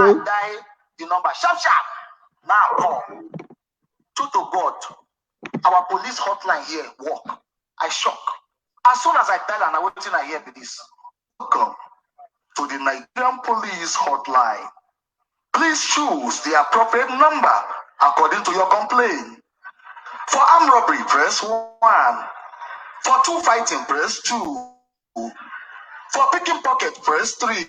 I dial the number sharp. Now come. True to God, our police hotline here work. I shock. As soon as I dial and I wait till I hear this. Welcome to the Nigerian police hotline. Please choose the appropriate number according to your complaint. For armed robbery, press 1. For two fighting, press 2. For picking pocket, press 3.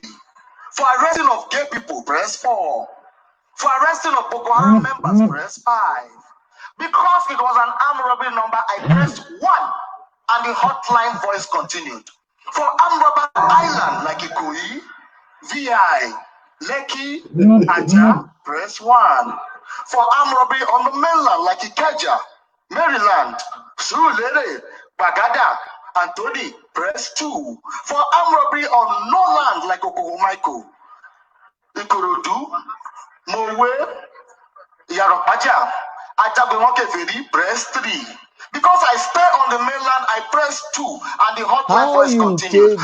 For arresting of gay people, press 4. For arresting of Boko Haram members, press 5. Because it was an armed robbery number, I pressed 1 and the hotline voice continued. For armed robbery island like Ikoyi, VI, Lekki, Aja, press 1. For armed robbery on the mainland like Ikeja, Maryland, Surulere, Bagada, Anthony, press 2. For armed robbery on no land like Okogomaiko, Ikorodu, Mowe, Yaropaja, Ajabewakeferi, press 3. Because I stay on the mainland, I press 2 and the hotline voice continues.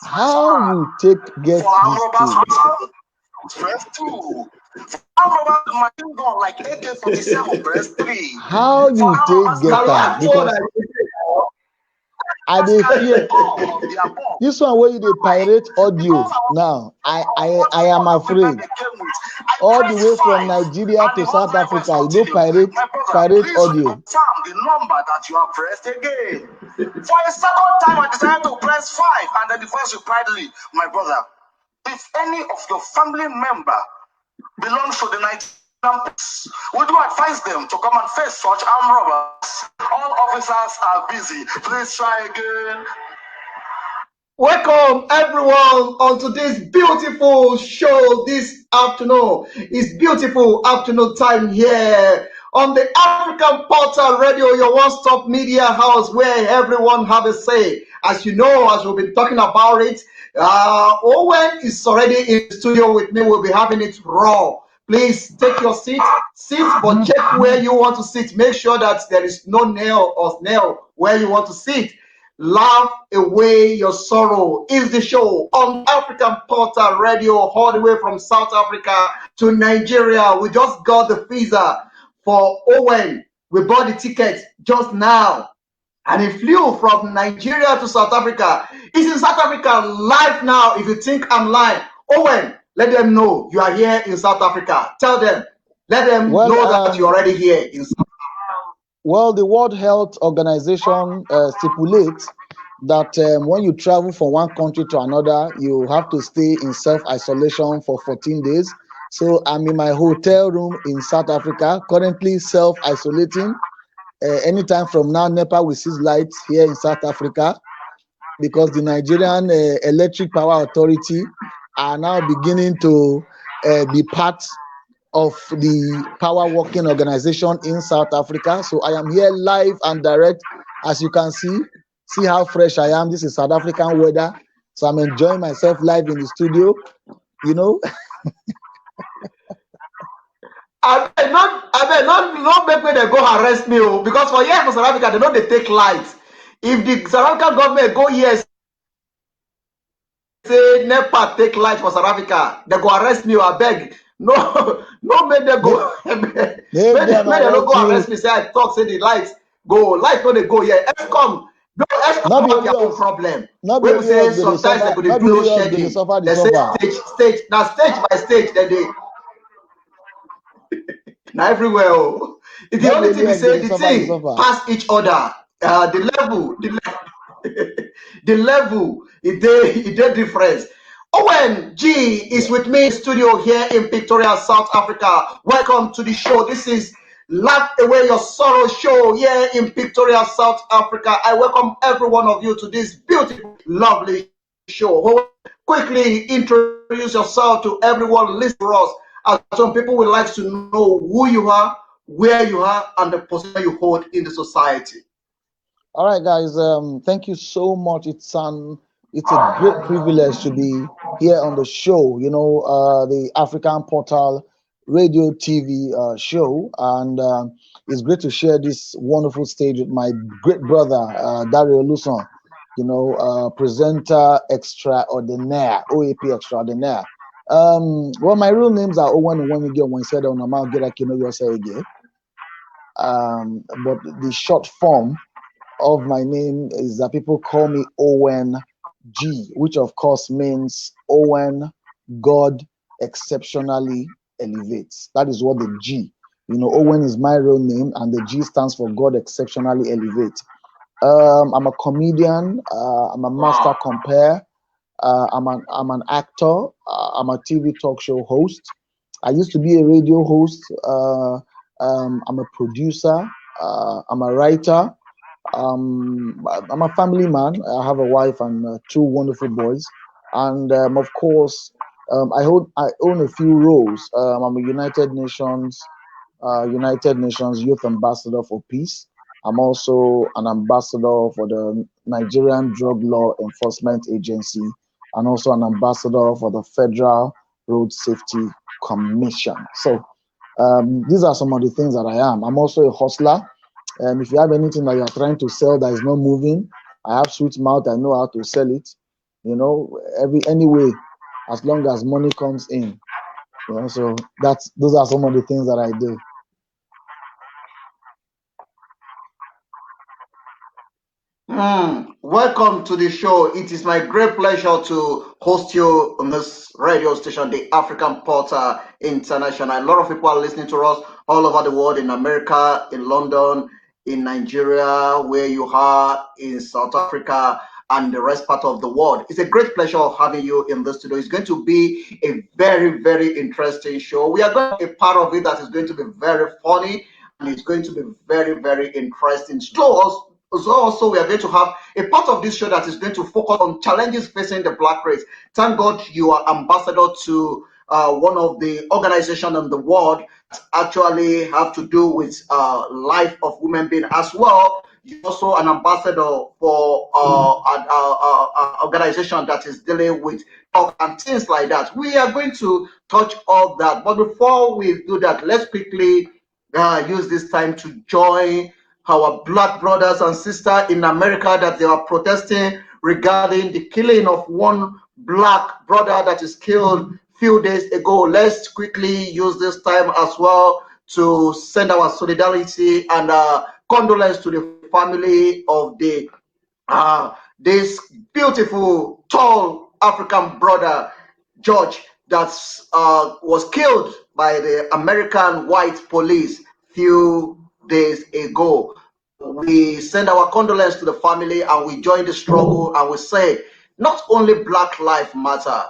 How you take get this press 2. For armed robbers machine gun like AK-47, press 3. How you take get that? Because I dey fear this one where you pirate audio. Now I am afraid. All the way from Nigeria to South Africa, you pirate audio. The number that you have pressed again. For a second time, I decided to press 5, and then the voice replied, my brother, if any of your family member belongs to the Nigerian police, would you advise them to come and face such armed robbers? All officers are busy. Please try again. Welcome everyone onto this beautiful show this afternoon. It's beautiful afternoon time here on the African Portal Radio, your one-stop media house where everyone have a say. As you know, as we've been talking about it, Owen is already in the studio with me. We'll be having it raw. Please take your seat, but check where you want to sit. Make sure that there is no nail or snail where you want to sit. Laugh away your sorrow is the show on African Portal Radio, all the way from South Africa to Nigeria. We just got the visa for Owen. We bought the ticket just now, and he flew from Nigeria to South Africa. He's in South Africa live now. If you think I'm lying, Owen, let them know you are here in South Africa. Tell them, let them know that you're already here in South Africa. Well, the World Health Organization stipulates that when you travel from one country to another, you have to stay in self-isolation for 14 days. So I'm in my hotel room in South Africa, currently self-isolating. Anytime from now, NEPA will cease lights here in South Africa because the Nigerian Electric Power Authority are now beginning to be part of the power working organization in South Africa. So I am here live and direct. As you can see how fresh I am. This is South African weather. So I'm enjoying myself live in the studio, you know. I not make me they go arrest me, because for here for South Africa, they know they take lights. If the South African government go here say NEPA take light for South Africa, they go arrest me, I beg. No, make them go. Make them no go arrest me. Say I talk, say the lights go. Light when they go here. ESCOM, no ESCOM have their own problem. When we say sometimes they go do load shedding. They say stage. Now stage by stage they now everywhere. The only thing we say the thing pass each other. The level it did difference. Owen G is with me in studio here in Pretoria, South Africa. Welcome to the show. This is Laugh Away Your Sorrow show here in Pretoria, South Africa. I welcome every one of you to this beautiful, lovely show. Quickly introduce yourself to everyone listening to us, as some people would like to know who you are, where you are, and the position you hold in the society. All right, guys. Thank you so much. It's a great privilege to be here on the show. You know, the African Portal Radio TV show, and it's great to share this wonderful stage with my great brother Dario Luson. You know, presenter extraordinaire, OAP extraordinaire. Well, my real names are Owen and when you get one said on Amal Gerakino Yosege. But the short form of my name is that people call me Owen G, which of course means Owen God exceptionally elevates. That is what the G, Owen is my real name, and the G stands for God exceptionally elevates. I'm a comedian. I'm a master compare. I'm an actor. I'm a TV talk show host. I used to be a radio host. I'm a producer. I'm a writer. I'm a family man. I have a wife and two wonderful boys, and of course, I own a few roles. I'm a United Nations Youth Ambassador for Peace. I'm also an ambassador for the Nigerian Drug Law Enforcement Agency, and also an ambassador for the Federal Road Safety Commission. So these are some of the things that I am. I'm also a hustler. If you have anything that you are trying to sell that is not moving, I have sweet mouth. I know how to sell it. Anyway, as long as money comes in. So those are some of the things that I do. Welcome to the show. It is my great pleasure to host you on this radio station, the African Portal International. A lot of people are listening to us all over the world, in America, in London, in Nigeria, where you are, in South Africa, and the rest part of the world. It's a great pleasure having you in the studio. It's going to be a very, very interesting show. We are going to be a part of it that is going to be very funny, and it's going to be very, very interesting. So also we are going to have a part of this show that is going to focus on challenges facing the black race. Thank God you are ambassador to one of the organizations in the world that actually have to do with life of women being as well. You're also an ambassador for an organization that is dealing with talk and things like that. We are going to touch all that. But before we do that, let's quickly use this time to join our black brothers and sisters in America that they are protesting regarding the killing of one black brother that is killed few days ago. Let's quickly use this time as well to send our solidarity and condolence to the family of this beautiful, tall African brother, George, that was killed by the American white police few days ago. We send our condolence to the family and we join the struggle and we say, not only Black life matter,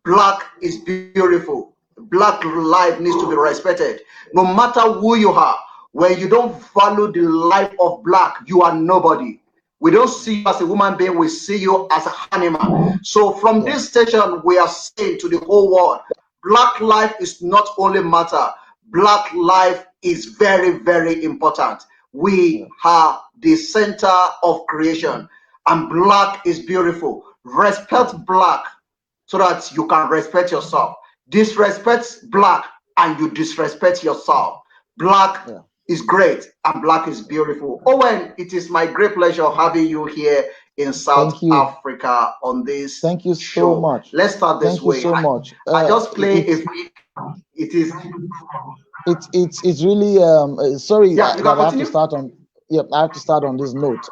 Black is beautiful. Black life needs to be respected. No matter who you are, when you don't value the life of Black, you are nobody. We don't see you as a human being, we see you as an animal. So from this station, we are saying to the whole world, Black life is not only matter, Black life is very, very important. We are the center of creation, and Black is beautiful. Respect Black so that you can respect yourself. Disrespect Black and you disrespect yourself. Black is great and Black is beautiful. Owen, it is my great pleasure having you here in South Africa on this Thank you so show. much. Let's start this way. Thank you so much. I just play it is. It's really sorry Yeah, you that can I have to continue. start on. Yep, I have to start on this note.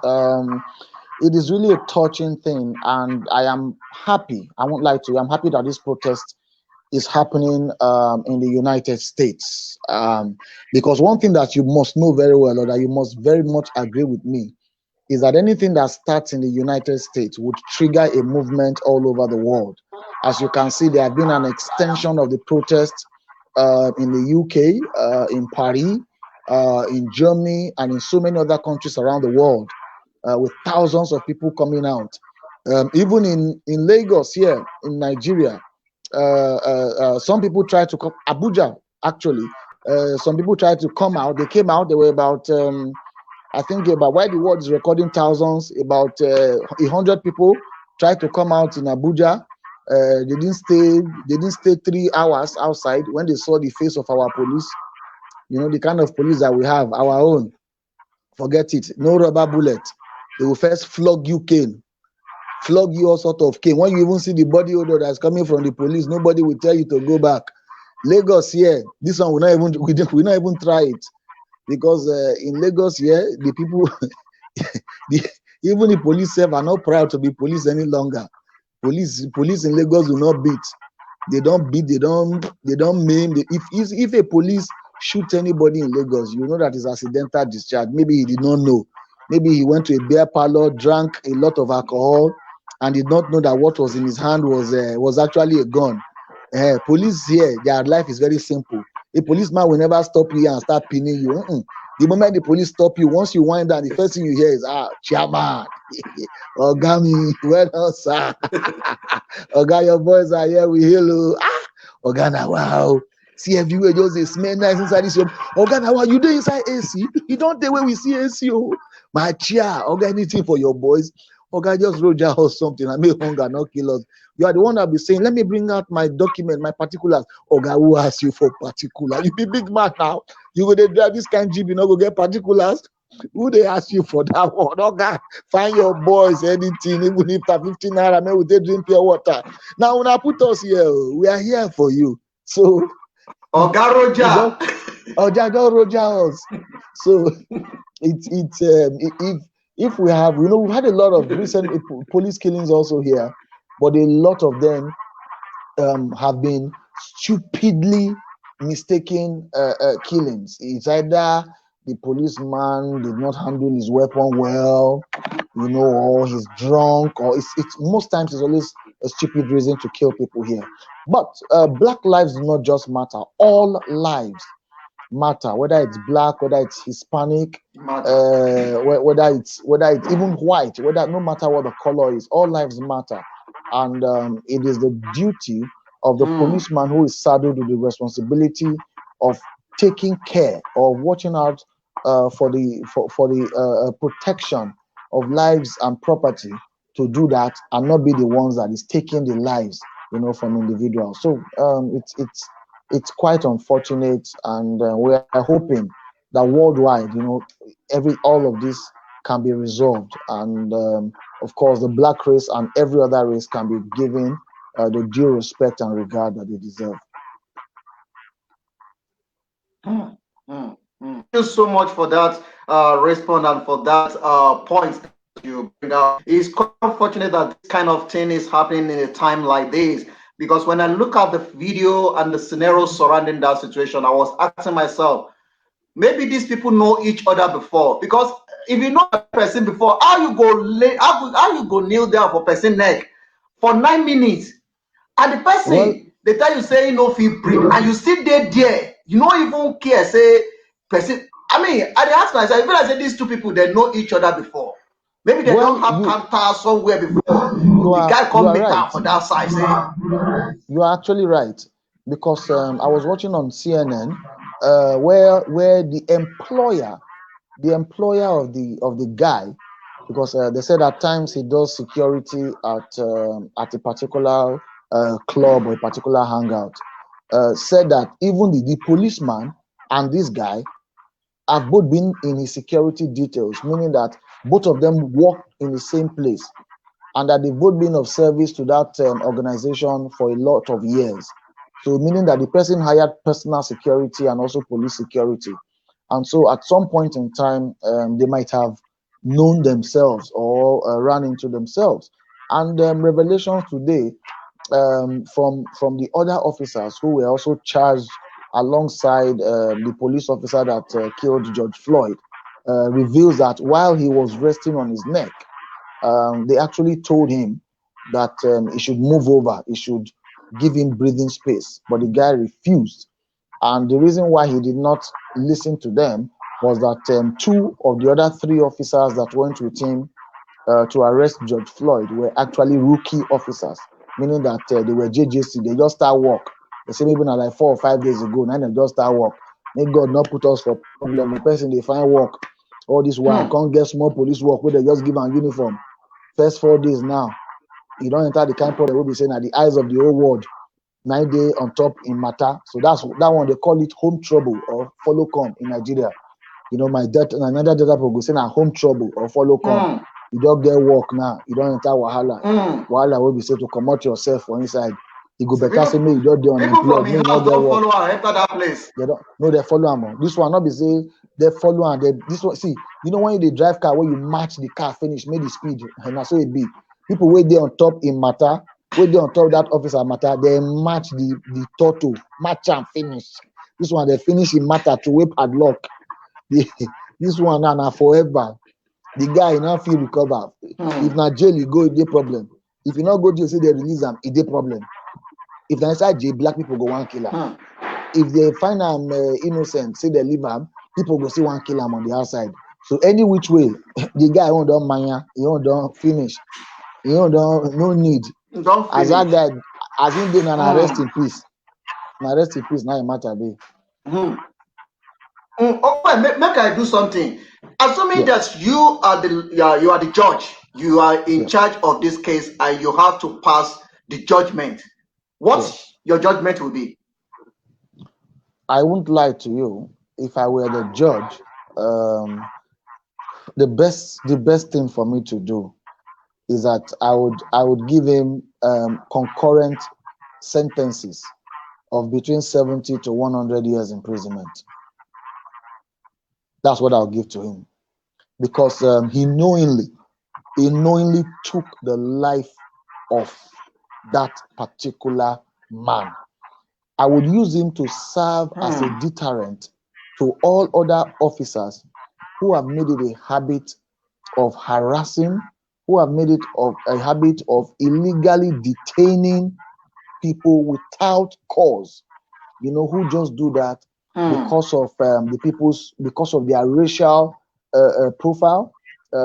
It is really a touching thing, and I am happy. I won't lie to you. I'm happy that this protest is happening in the United States. Because one thing that you must know very well, or that you must very much agree with me, is that anything that starts in the United States would trigger a movement all over the world. As you can see, there have been an extension of the protest in the UK, in Paris, in Germany, and in so many other countries around the world, with thousands of people coming out. Even in Lagos here in Nigeria, some people tried to come, Abuja actually, some people tried to come out. They came out, they were about, I think about where the world is recording thousands, about 100 people tried to come out in Abuja. They didn't stay 3 hours outside when they saw the face of our police. The kind of police that we have, our own. Forget it. No rubber bullet. They will first flog you cane. flog you all sort of cane. When you even see the body odor that's coming from the police, nobody will tell you to go back. Lagos here, this one we not even try it, because in Lagos here, the people, even the police self are not proud to be police any longer. Police in Lagos do not beat. They don't beat. They don't maim. If a police shoot anybody in Lagos, you know that is accidental discharge. Maybe he did not know. Maybe he went to a beer parlor, drank a lot of alcohol, and did not know that what was in his hand was actually a gun. Police here, their life is very simple. A policeman will never stop you and start pinning you. The moment the police stop you, once you wind down, the first thing you hear is, chairman, Ogami, well done, sir. Oga, your boys are here, we hello. Oga, now, wow. See everywhere, just they smell nice inside this room. Oga, now, wow, you do inside AC? You don't take where we see AC, oh. My chair, Oga, anything for your boys. Oga, just roll out or something. I may hunger, not kill us. You are the one that be saying, let me bring out my document, my particulars. Oga, who asked you for particulars? You be big man now. You go to drive this kind of jeep, you know, go get particulars. Who they ask you for that one? Oga, find your boys, anything, even if that 15 naira, man, we take drink pure water. Now, when I put us here, we are here for you. So, Oga Roja. Oga Roja us. So, if we have, you know, we've had a lot of recent police killings also here, but a lot of them have been stupidly mistaken killings. It's either the policeman did not handle his weapon well, you know, or he's drunk, or it's most times it's always a stupid reason to kill people here. But black lives do not just matter. All lives matter, whether it's black, whether it's Hispanic, whether it's even white, no matter what the color is, all lives matter. And it is the duty of the policeman who is saddled with the responsibility of taking care or watching out for the protection of lives and property, to do that and not be the ones that is taking the lives, you know, from individuals. So it's quite unfortunate, and we are hoping that worldwide, you know, all of this can be resolved, and of course the black race and every other race can be given the due respect and regard that they deserve. Thank you so much for that response and for that point that you bring out. It's quite unfortunate that this kind of thing is happening in a time like this, because when I look at the video and the scenario surrounding that situation, I was asking myself, maybe these people know each other before. Because if you know a person before, how you go kneel down for person neck for 9 minutes, and the person they tell you say no feel breathe, and you sit there, you don't even care, say person. I mean, I ask myself, even I say these two people, they know each other before. Maybe they don't have contact somewhere before. The guy come meet up for that side. You are actually right, because I was watching on CNN where the employer of the guy, because they said at times he does security at a particular club or a particular hangout, said that even the policeman and this guy have both been in his security details, meaning that both of them work in the same place, and that they've both been of service to that organization for a lot of years. So meaning that the person hired personal security and also police security. And so at some point in time, they might have known themselves or run into themselves. And revelations today from the other officers who were also charged alongside the police officer that killed George Floyd reveals that while he was resting on his neck, they actually told him that he should move over, he should give him breathing space, but the guy refused. And the reason why he did not listen to them was that 2 of the other 3 officers that went with him to arrest George Floyd were actually rookie officers, meaning that they were JJC, they just start work. They say maybe like 4 or 5 days ago, now they just start work. May God not put us for problem. The person they find work, all this while, can't get small police work where they just give an uniform. First 4 days now, you don't enter the kind of problem will be saying at the eyes of the whole world, 9 days on top in matter. So that's that one, they call it home trouble or follow come in Nigeria. You know, another data will go saying home trouble or follow come. you don't get work now, you don't enter wahala. Wahala will be said to comot yourself for inside. You go better say me you don't be unemployed, me not get work. Follow and enter that place. They don't no, they follow am. This one not be say they follow and they this one see, you know when you drive car where you match the car finish, make the speed, and that's so it be. People wait there on top in matter, wait there on top that officer matter, they match the total, match and finish. This one they finish in matter to whip padlock. This one now forever. The guy now feel recover. If not jail, you go, it's a problem. If you not go jail, say they release them, it's a problem. If they inside jail, black people go one kill him. If they find him innocent, say they leave him, people go see one kill him on the outside. So any which way, the guy won't done mania, he won't done finish, he won't done no need. As that guy, as him being an arrest in peace, now it matter be. Okay, make I do something. Assuming that you are the judge, you are in charge of this case, and you have to pass the judgment. What your judgment will be? I won't lie to you. If I were the judge, the best thing for me to do is that I would give him concurrent sentences of between 70 to 100 years imprisonment. That's what I'll give to him, because he knowingly took the life of that particular man. I would use him to serve as a deterrent to all other officers who have made it a habit of harassing, who have made it a habit of illegally detaining people without cause. You know, who just do that because of because of their racial profile,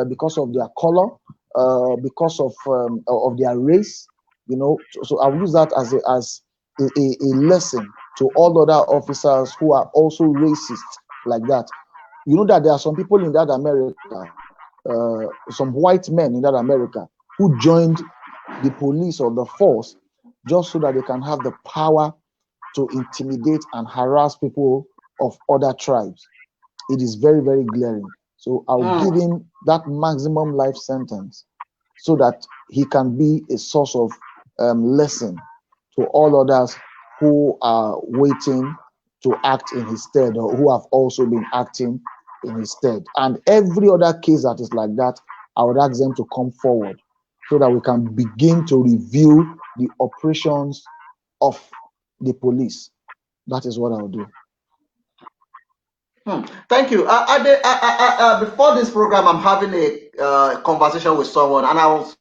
because of their color, because of their race. You know, so I'll use that as a lesson to all other officers who are also racist like that. You know that there are some people in that America, some white men in that America who joined the police or the force just so that they can have the power to intimidate and harass people of other tribes. It is very, very glaring. So I'll give him that maximum life sentence so that he can be a source of lesson to all others who are waiting to act in his stead, or who have also been acting in his stead. And every other case that is like that, I would ask them to come forward so that we can begin to review the operations of the police. That is what I'll do. Thank you. Before this program, I'm having a conversation with someone, and I was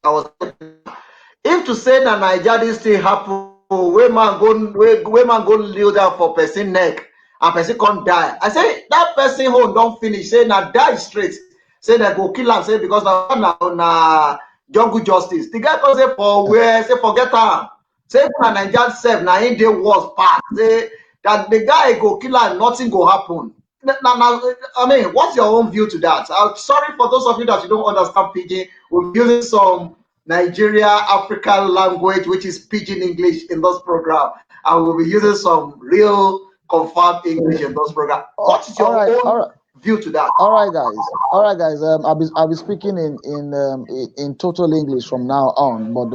if to say that Nigeria this thing happen, where man go kneel down for person neck and person can't die. I say that person who don't finish, say now die straight. Say that go kill him, say because na jungle justice. The guy can say for where, say forget her. Say na Nigeria self, na in the worst part. Say that the guy go kill him, nothing go happen. Now, I mean, what's your own view to that? Sorry for those of you that you don't understand Pidgin. We're using some Nigeria African language, which is Pidgin English in this program, and we'll be using some real confirmed English in this program. What is your own view to that? All right, guys. I'll be speaking in total English from now on, but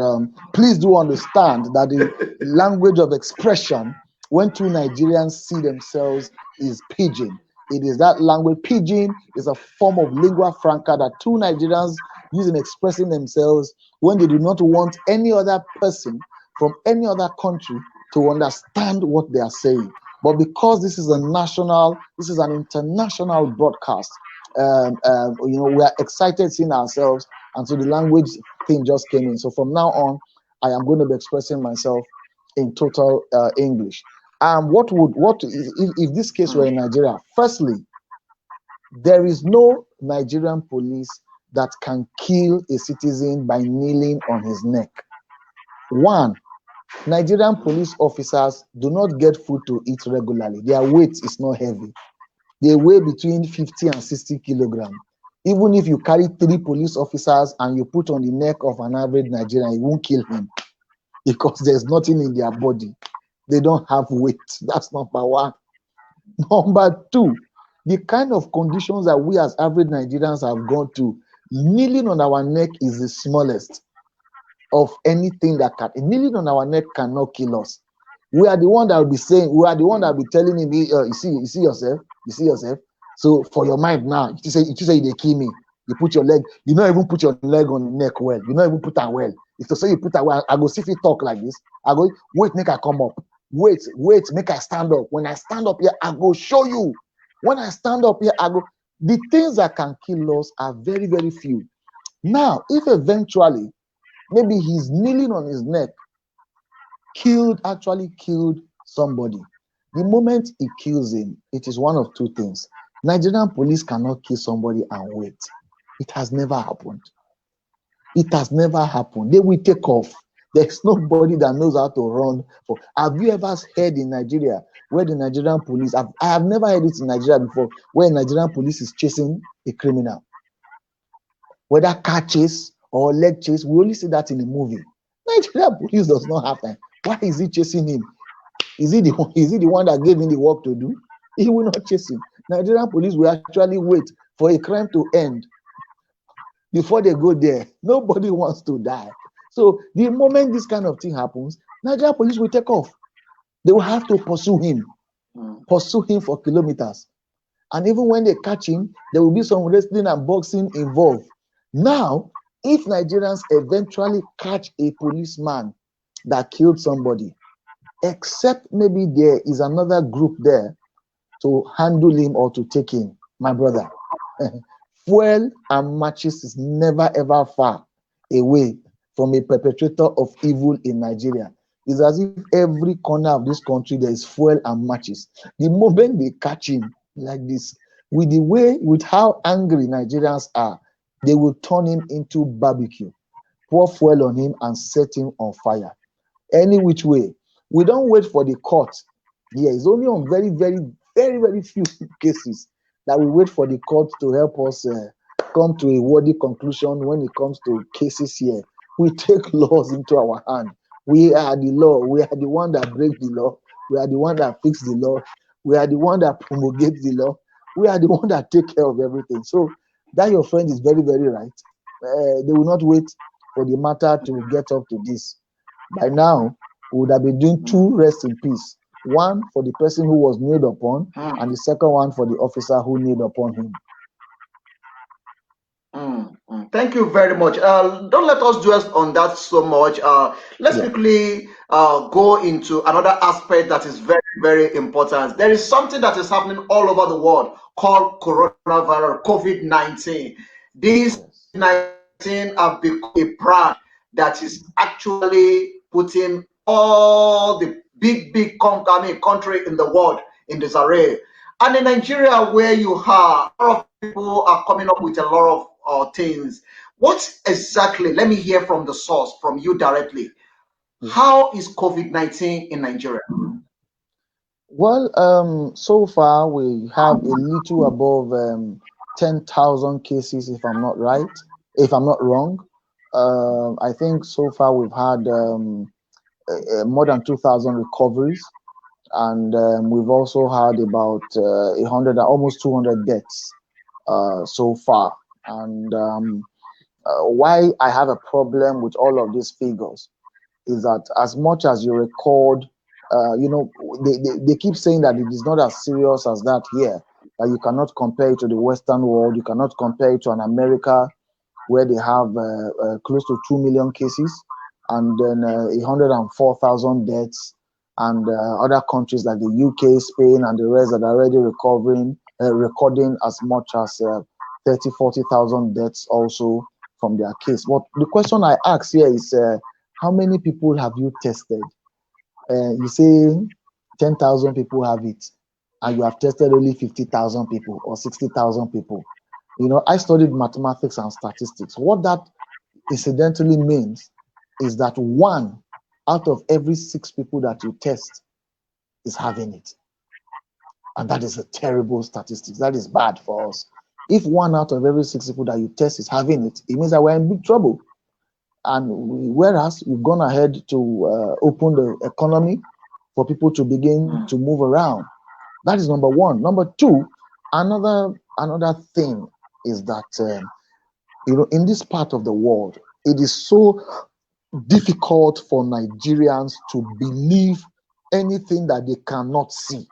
please do understand that the language of expression when two Nigerians see themselves is Pidgin. It is that language. Pidgin is a form of lingua franca that two Nigerians use in expressing themselves when they do not want any other person from any other country to understand what they are saying. But because this is an international broadcast, we are excited seeing ourselves, and so the language thing just came in. So from now on, I am going to be expressing myself in total English. If this case were in Nigeria? Firstly, there is no Nigerian police that can kill a citizen by kneeling on his neck. One, Nigerian police officers do not get food to eat regularly. Their weight is not heavy. They weigh between 50 and 60 kilograms. Even if you carry 3 police officers and you put on the neck of an average Nigerian, you won't kill him because there's nothing in their body. They don't have weight. That's number one. Number two, the kind of conditions that we as average Nigerians have gone to Kneeling on our neck is the smallest of anything that can. Kneeling on our neck cannot kill us. We are the one that will be saying, we are the one that will be telling him, you see yourself, you see yourself. So for your mind now, you say they kill me. You put your leg, you don't even put your leg on the neck well. You don't even put that well. If to say you put that well, I go see if you talk like this. I go, wait, make I come up. Wait, make I stand up. When I stand up here, I go show you. When I stand up here, I go. The things that can kill us are very, very few. Now, if eventually, maybe he's kneeling on his neck, actually killed somebody. The moment he kills him, it is one of two things. Nigerian police cannot kill somebody and wait. It has never happened. It has never happened. They will take off. There's nobody that knows how to run. Have you ever heard in Nigeria where the Nigerian police, I have never heard it in Nigeria before, where Nigerian police is chasing a criminal? Whether car chase or leg chase, we only see that in a movie. Nigerian police does not have time. Why is he chasing him? Is he the one that gave him the work to do? He will not chase him. Nigerian police will actually wait for a crime to end before they go there. Nobody wants to die. So the moment this kind of thing happens, Nigerian police will take off. They will have to pursue him for kilometers. And even when they catch him, there will be some wrestling and boxing involved. Now, if Nigerians eventually catch a policeman that killed somebody, except maybe there is another group there to handle him or to take him, my brother, fuel and matches is never ever far away from a perpetrator of evil in Nigeria. It's as if every corner of this country there is fuel and matches. The moment they catch him like this, with how angry Nigerians are, they will turn him into barbecue, pour fuel on him and set him on fire. Any which way. We don't wait for the court. Yeah, it's only on very, very, very, very few cases that we wait for the court to help us come to a worthy conclusion when it comes to cases here. We take laws into our hand. We are the law. We are the one that break the law. We are the one that fix the law. We are the one that promulgate the law. We are the one that take care of everything. So that your friend is very, very right. They will not wait for the matter to get up to this. By now, we would have been doing two rest in peace. One for the person who was kneeled upon, and the second one for the officer who kneeled upon him. Thank you very much. Don't let us dwell on that so much. Let's quickly go into another aspect that is very, very important. There is something that is happening all over the world called coronavirus, COVID-19. This 19 have become a brand that is actually putting all the big country in the world in disarray. And in Nigeria, where you are, a lot of people are coming up with a lot of things. What exactly, let me hear from the source, from you directly. How is COVID-19 in Nigeria? Well, so far we have a little above 10,000 cases, if I'm not wrong. I think so far we've had more than 2,000 recoveries, and we've also had about 100, almost 200 deaths so far. And why I have a problem with all of these figures is that as much as you record, they keep saying that it is not as serious as that here, that you cannot compare it to the Western world, you cannot compare it to an America where they have close to 2 million cases and then 104,000 deaths, and other countries like the UK, Spain, and the rest that are already recording as much as 30, 40,000 deaths also from their case. But the question I ask here is, how many people have you tested? You say 10,000 people have it, and you have tested only 50,000 people or 60,000 people. I studied mathematics and statistics. What that incidentally means is that 1 out of every 6 people that you test is having it. And that is a terrible statistic. That is bad for us. If 1 out of every 6 people that you test is having it, it means that we're in big trouble. And whereas we've gone ahead to open the economy for people to begin to move around. That is number 1. Number 2, another thing is that In this part of the world, it is so difficult for Nigerians to believe anything that they cannot see.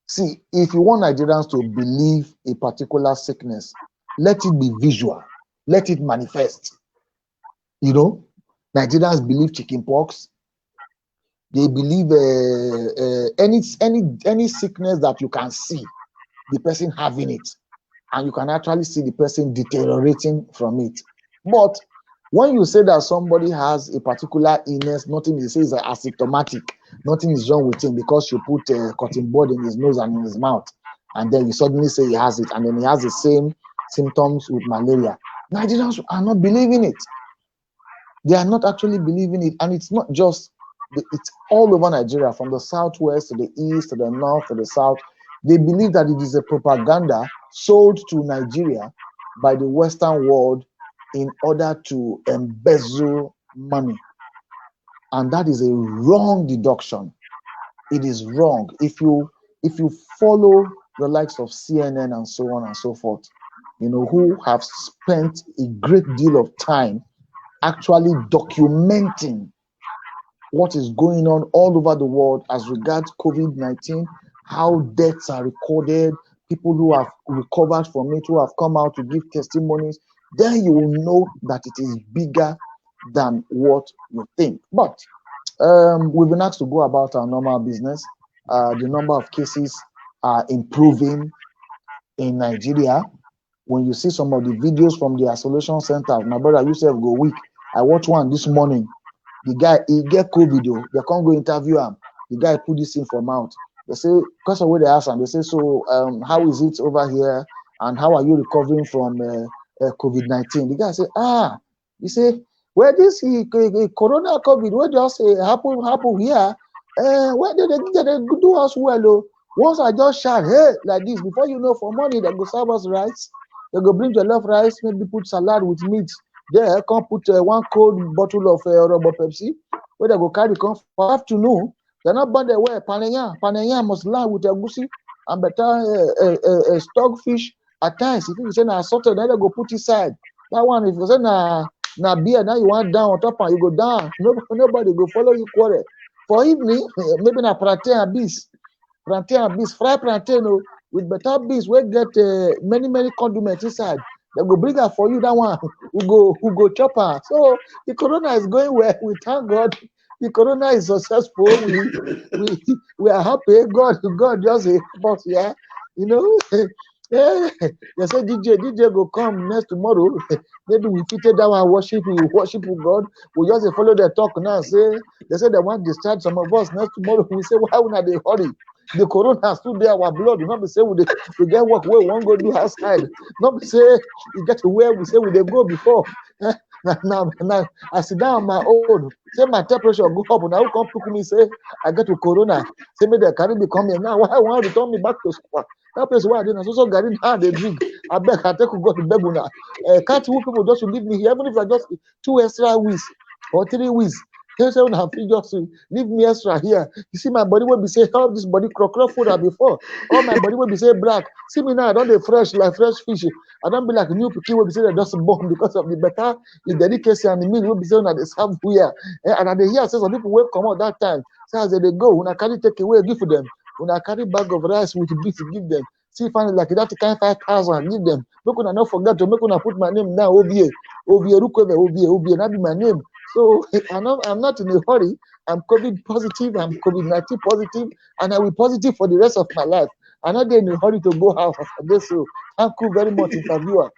See, if you want Nigerians to believe a particular sickness, let it be visual, let it manifest. Nigerians believe chickenpox. They believe any sickness that you can see the person having it, and you can actually see the person deteriorating from it. But when you say that somebody has a particular illness, nothing is asymptomatic, nothing is wrong with him because you put a cotton bud in his nose and in his mouth, and then you suddenly say he has it, and then he has the same symptoms with malaria. Nigerians are not believing it. They are not actually believing it, and it's not just it's all over Nigeria, from the southwest to the east to the north to the south. They believe that it is a propaganda sold to Nigeria by the Western world in order to embezzle money, and that is a wrong deduction. It is wrong. If you follow the likes of CNN and so on and so forth, who have spent a great deal of time actually documenting what is going on all over the world as regards COVID-19, how deaths are recorded, people who have recovered from it, who have come out to give testimonies, then you will know that it is bigger than what you think. But we've been asked to go about our normal business. The number of cases are improving in Nigeria. When you see some of the videos from the isolation center, my brother yourself go weak. I watched one this morning. The guy, he get COVID, they can't go interview him. The guy put this in for mouth. They say, because of what they ask him, they say, so how is it over here? And how are you recovering from COVID-19? The guy say, he say, where this corona COVID, where just happen here? Where they do us well? Once I just shout, hey, like this, before you know, for money, they go serve us rice. They go bring jollof rice, maybe put salad with meat. There, come put one cold bottle of rubber Pepsi, where they go carry come for afternoon. They're not burn their way. Panaya must land with a goosey and better stockfish at times. If you say na assorted, then they go put inside. That one, if you say na beer, now you want down on top and you go down. Nobody go follow you quarrel. For evening, maybe na plantain and beans. Fry plantain with better beans wey get many condiments inside. They go bring am for you. That one who go chop am. So the corona is going well. We thank God. The corona is successful. We are happy. God just help us here. They say DJ go come next tomorrow. Maybe we fit take that one worship God. We just follow the talk now. They say they want to discharge some of us next tomorrow. We say why we not dey hurry? The corona still there, our blood. Not be say we get work where we won't go do outside. Not be say you get to where we say we they go before. Now I sit down on my own. Say my temperature go up. Now who come pick me say I get to corona. Say me the carry me come here. Now why want to return me back to school? That place where I didn't so garden hard they drink. I beg I take go to beg una. Can't you people just leave me here, even if I just 2 extra weeks or 3 weeks. Tell say una fit just leave me extra here. You see my body will be say how this body crop food before. All my body will be say black. See me now, I don't dey fresh like fresh fish. I don't be like new pikin will be say they just born because of the better the delicacy and the meal will be say una dey serve here. And I dey hear say some people will come out that time. Say as they go, una carry take away give them. Una carry bag of rice with beef give them. See find like that kind 5,000 give them. Make una not forget to make una put my name now. Obie Rukwebe. That be my name. So I'm not in a hurry. I'm COVID positive. I'm COVID-19 positive, and I will positive for the rest of my life. I'm not in a hurry to go out after this. So thank you very much, interviewer.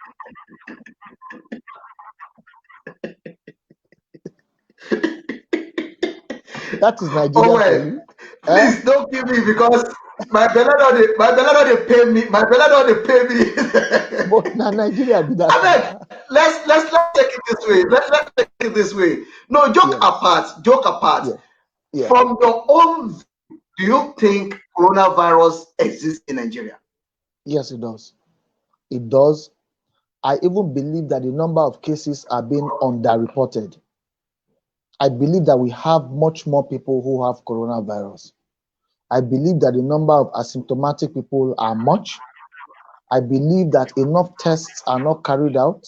That is Nigeria for you. Please don't give me because my belly don't pay me. My belly don't pay me. But now Nigeria be that. I mean, let's take it this way. Let's take it this way. No, joke apart. Yeah. From your own view, do you think coronavirus exists in Nigeria? Yes, it does. It does. I even believe that the number of cases are being underreported. I believe that we have much more people who have coronavirus. I believe that the number of asymptomatic people are much. I believe that enough tests are not carried out.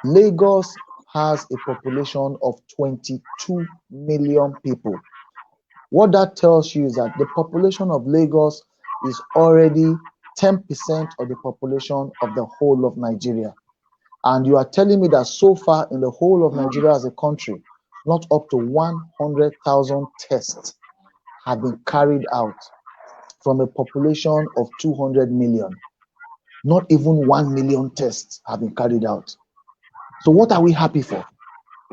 Lagos has a population of 22 million people. What that tells you is that the population of Lagos is already 10% of the population of the whole of Nigeria. And you are telling me that so far in the whole of Nigeria as a country, not up to 100,000 tests have been carried out from a population of 200 million. Not even 1 million tests have been carried out. So what are we happy for?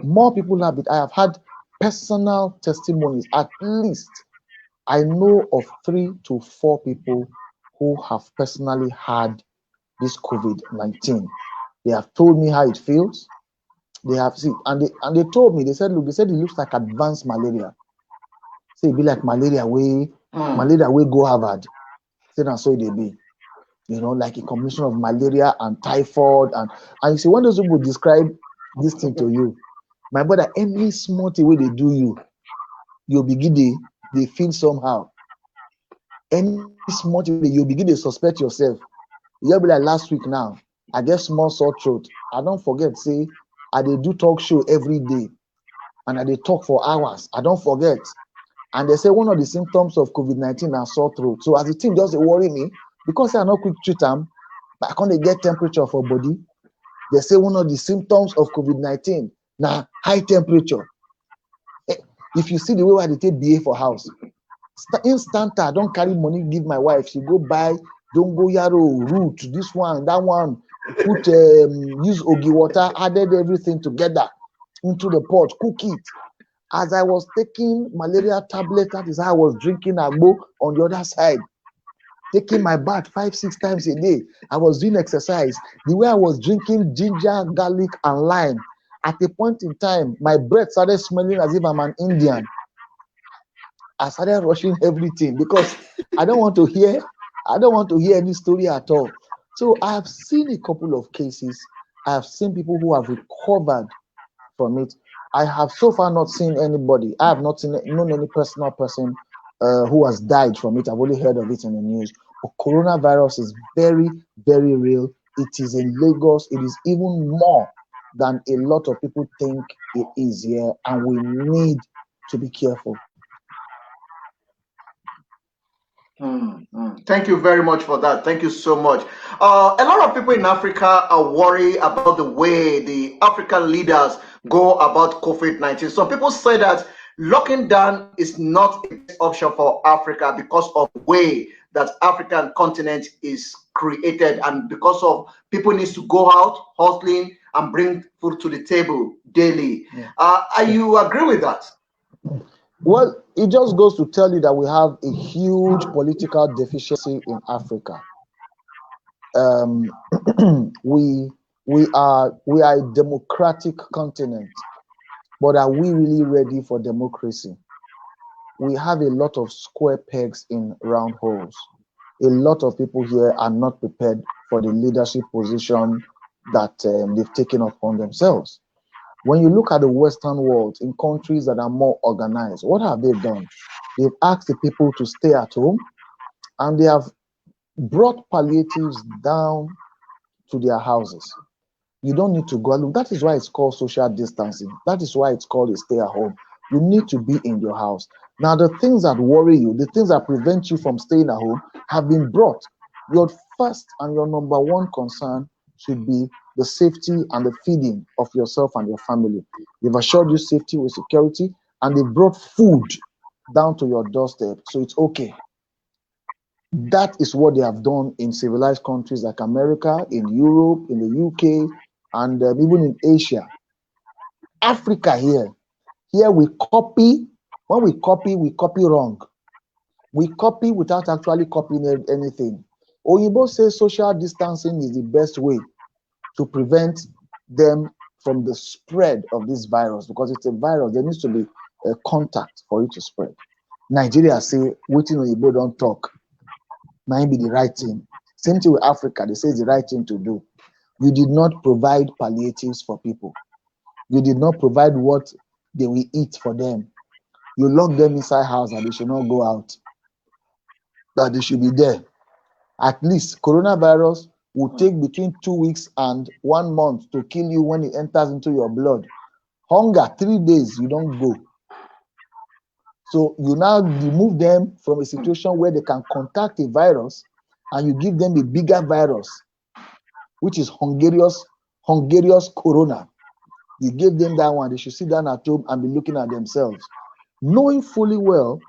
More people have it. I have had personal testimonies. At least I know of 3 to 4 people who have personally had this COVID-19. They have told me how it feels. They have seen, and they told me, they said, look, they said it looks like advanced malaria. Say it be like malaria way go Harvard. Say that's so they be. You know, like a combination of malaria and typhoid. And you see, when those people describe this thing to you, my brother, any small thing way they do you begin they feel somehow. Any small thing you begin to suspect yourself. You'll be like last week now. I get small sore throat. I don't forget, say, I they do talk show every day and I they talk for hours. I don't forget. And they say one of the symptoms of COVID-19 are sore throat. So as the thing just worry me, because I not quick treat them, but I can't get temperature for body. They say one of the symptoms of COVID-19 now high temperature. If you see the way I they take BA for house, instant I don't carry money give my wife. She go buy dongoyaro root, this one, that one, put use ogi water, added everything together into the pot, cook it. As I was taking malaria tablet, that is how I was drinking agbo on the other side, taking my bath 5-6 times a day. I was doing exercise. The way I was drinking ginger, garlic, and lime, at a point in time, my breath started smelling as if I'm an Indian. I started rushing everything because I don't want to hear any story at all. So I have seen a couple of cases. I have seen people who have recovered from it. I have so far not seen anybody. I have not known any personal person who has died from it. I've only heard of it in the news. But coronavirus is very, very real. It is in Lagos. It is even more than a lot of people think it is here, and we need to be careful. Thank you very much for that. Thank you so much. A lot of people in Africa are worried about the way the African leaders go about COVID-19. Some people say that locking down is not a best option for Africa because of the way that African continent is created and because of people needs to go out hustling and bring food to the table daily. Are you agree with that? Well, it just goes to tell you that we have a huge political deficiency in Africa. We are a democratic continent, but are we really ready for democracy? We have a lot of square pegs in round holes. A lot of people here are not prepared for the leadership position that they've taken upon themselves. When you look at the Western world, in countries that are more organized, what have they done? They've asked the people to stay at home, and they have brought palliatives down to their houses. You don't need to go. Look, that is why it's called social distancing. That is why it's called a stay at home. You need to be in your house. Now, the things that worry you, the things that prevent you from staying at home have been brought. Your first and your number one concern should be the safety and the feeding of yourself and your family. They've assured you safety with security, and they brought food down to your doorstep, so it's okay. That is what they have done in civilized countries like America, in Europe, in the UK, and even in Asia. Africa here we copy. When we copy wrong. We copy without actually copying anything. Oyibo says social distancing is the best way to prevent them from the spread of this virus, because it's a virus. There needs to be a contact for it to spread. Nigeria say, waiting Oyibo don't talk. Might be the right thing. Same thing with Africa. They say it's the right thing to do. You did not provide palliatives for people. You did not provide what they will eat for them. You lock them inside house and they should not go out. That they should be there. At least coronavirus will take between 2 weeks and 1 month to kill you when it enters into your blood. Hunger, 3 days, you don't go. So you now remove them from a situation where they can contact a virus, and you give them a bigger virus, which is Hungarious corona. You give them that one, they should sit down at home and be looking at themselves, knowing fully well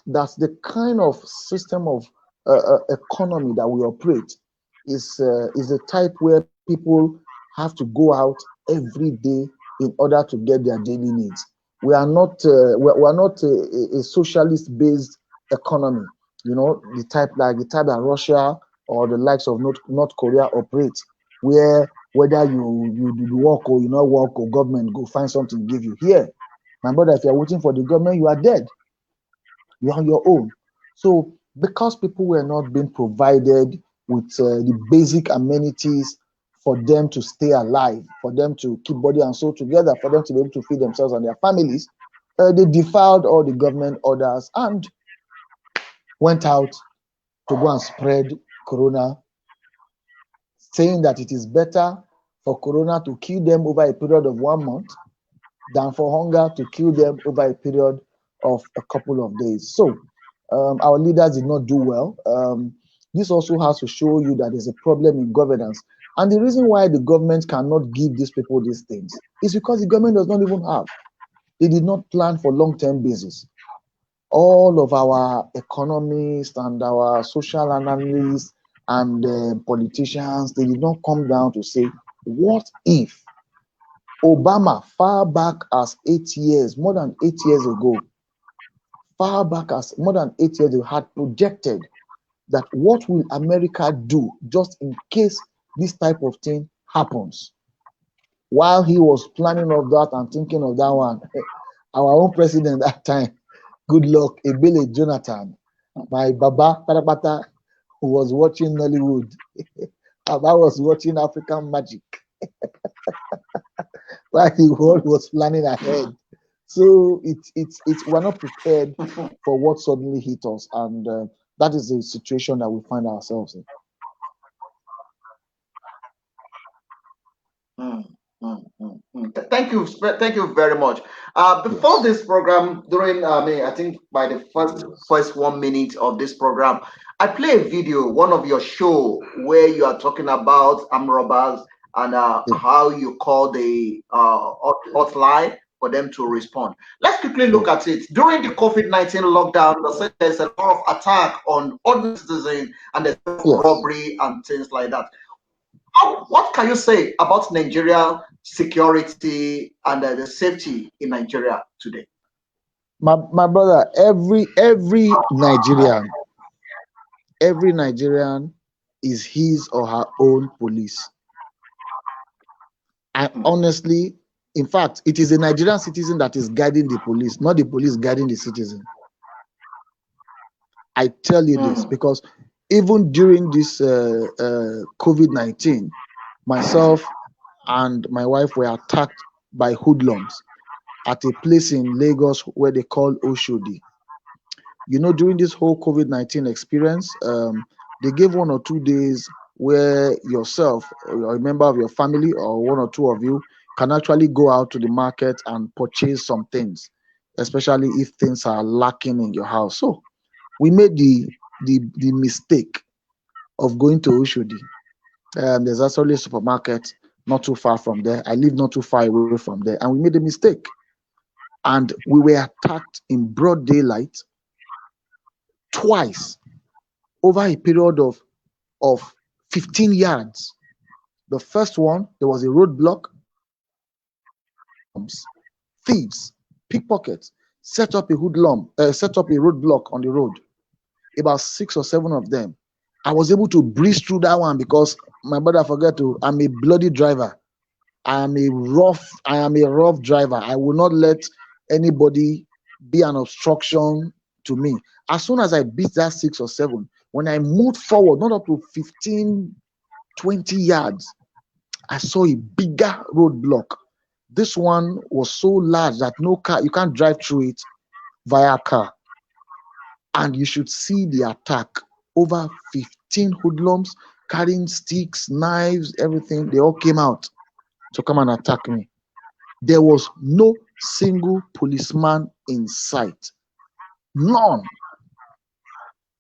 that the kind of system of economy that we operate is a type where people have to go out every day in order to get their daily needs. We are not a socialist based economy, the type that Russia or the likes of North Korea operates, where whether you do work or you not work, or government go find something give you. Here, my brother, if you are waiting for the government, you are dead. You're on your own. So because people were not being provided with the basic amenities for them to stay alive, for them to keep body and soul together, for them to be able to feed themselves and their families, they defiled all the government orders and went out to go and spread corona, saying that it is better for corona to kill them over a period of 1 month than for hunger to kill them over a period of a couple of days. So our leaders did not do well. This also has to show you that there's a problem in governance. And the reason why the government cannot give these people these things is because the government does not even have. They did not plan for long-term basis. All of our economists and our social analysts and politicians, they did not come down to say, what if Obama, far back as 8 years, more than 8 years ago, had projected that what will America do just in case this type of thing happens? While he was planning of that and thinking of that one, our own president that time, good luck, Ebele Jonathan, my Baba Parapata, who was watching Nollywood, and I was watching African Magic, while the world was planning ahead. So we're not prepared for what suddenly hit us, and that is the situation that we find ourselves in. Thank you very much. Before Yes. this program, during I think by the first 1 minute of this program, I play a video, one of your show, where you are talking about armed robbers and Yeah. how you call the hotline for them to respond. Let's quickly look Yeah. at it. During the COVID-19 lockdown, there's a lot of attack on ordinary citizens and there's Yes. robbery and things like that. What can you say about Nigeria security and the safety in Nigeria today? My brother, every Nigerian is his or her own police. And honestly, in fact, it is a Nigerian citizen that is guiding the police, not the police guiding the citizen. I tell you this because even during this COVID-19, myself and my wife were attacked by hoodlums at a place in Lagos where they call Oshodi. During this whole COVID-19 experience, they gave 1 or 2 days where yourself or a member of your family or 1 or 2 of you can actually go out to the market and purchase some things, especially if things are lacking in your house. So we made the mistake of going to Oshodi. There's actually a supermarket not too far from there. I live not too far away from there, and we made a mistake. And we were attacked in broad daylight twice over a period of 15 yards. The first one, there was a roadblock. Thieves, pickpockets, set up a roadblock on the road. About 6 or 7 of them. I was able to breeze through that one because my brother I'm a bloody driver. I am a rough driver. I will not let anybody be an obstruction to me. As soon as I beat that 6 or 7, when I moved forward, not up to 15, 20 yards, I saw a bigger roadblock. This one was so large that no car, you can't drive through it via car. And you should see the attack. Over 15 hoodlums carrying sticks, knives, everything. They all came out to come and attack me. There was no single policeman in sight. None.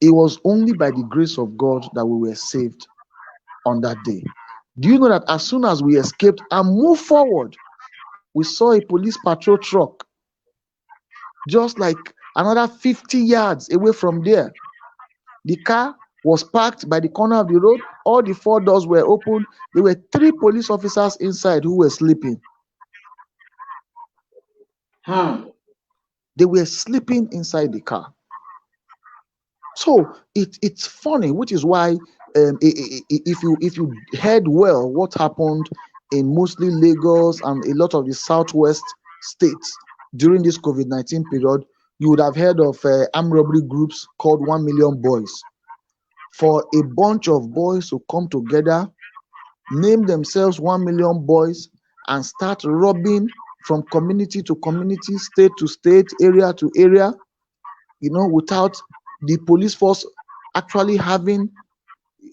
It was only by the grace of God that we were saved on that day. Do you know that as soon as we escaped and moved forward, we saw a police patrol truck just like another 50 yards away from there. The car was parked by the corner of the road. All the 4 doors were open. There were 3 police officers inside who were sleeping. They were sleeping inside the car. So it's funny, which is why if you heard well what happened in mostly Lagos and a lot of the southwest states during this COVID-19 period, you would have heard of armed robbery groups called 1 Million Boys. For a bunch of boys to come together, name themselves 1 Million Boys, and start robbing from community to community, state to state, area to area, without the police force actually having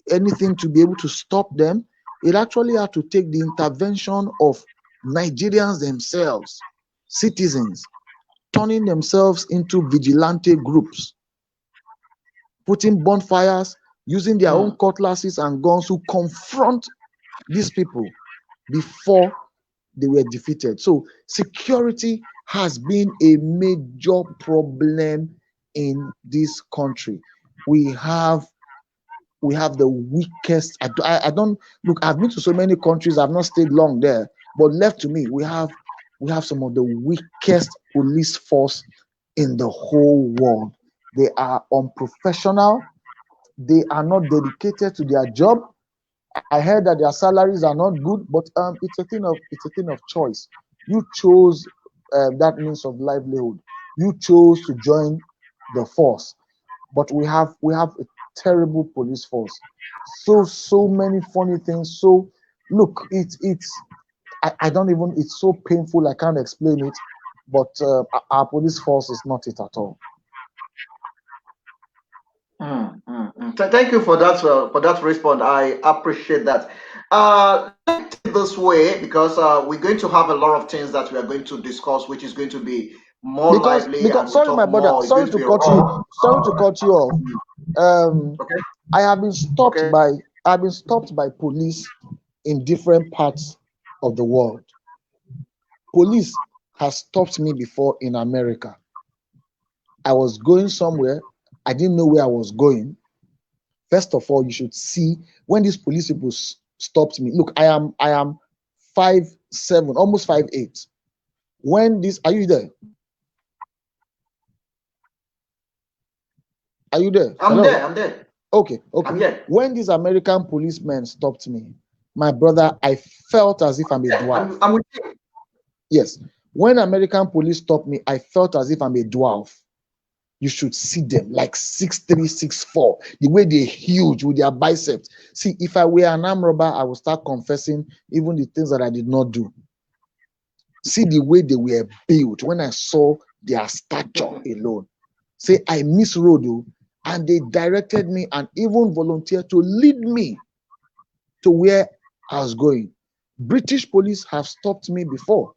anything to be able to stop them. It actually had to take the intervention of Nigerians themselves, citizens, turning themselves into vigilante groups, putting bonfires, using their own cutlasses and guns to confront these people before they were defeated. So security has been a major problem in this country. We have the weakest. I don't look. I've been to so many countries. I've not stayed long there, but left to me, we have some of the weakest police force in the whole world. They are unprofessional. They are not dedicated to their job. I heard that their salaries are not good, but it's a thing of choice. You chose that means of livelihood. You chose to join the force, but we have a terrible police force. So many funny things. So look, I don't even. It's so painful. I can't explain it. But our police force is not it at all. Thank you for that response. I appreciate that. Let me take this way because we're going to have a lot of things that we are going to discuss, which is going to be more lively. Because sorry, my brother, sorry to cut you off. Okay. I have been stopped by police in different parts of the world. Police has stopped me before in America. I was going somewhere. I didn't know where I was going. First of all, you should see when these police people stopped me. Look, I am 5'7", almost 5'8". Are you there? Are you there? I'm there. Okay. I'm here. When these American policemen stopped me, my brother, I felt as if I'm a dwarf. I'm with you. Yes. When American police stopped me, I felt as if I'm a dwarf. You should see them like 6'3", 6'4", the way they're huge with their biceps. See, if I were an armed robber, I would start confessing even the things that I did not do. See the way they were built when I saw their stature alone. Say, I misrode you, and they directed me and even volunteered to lead me to where I was going. British police have stopped me before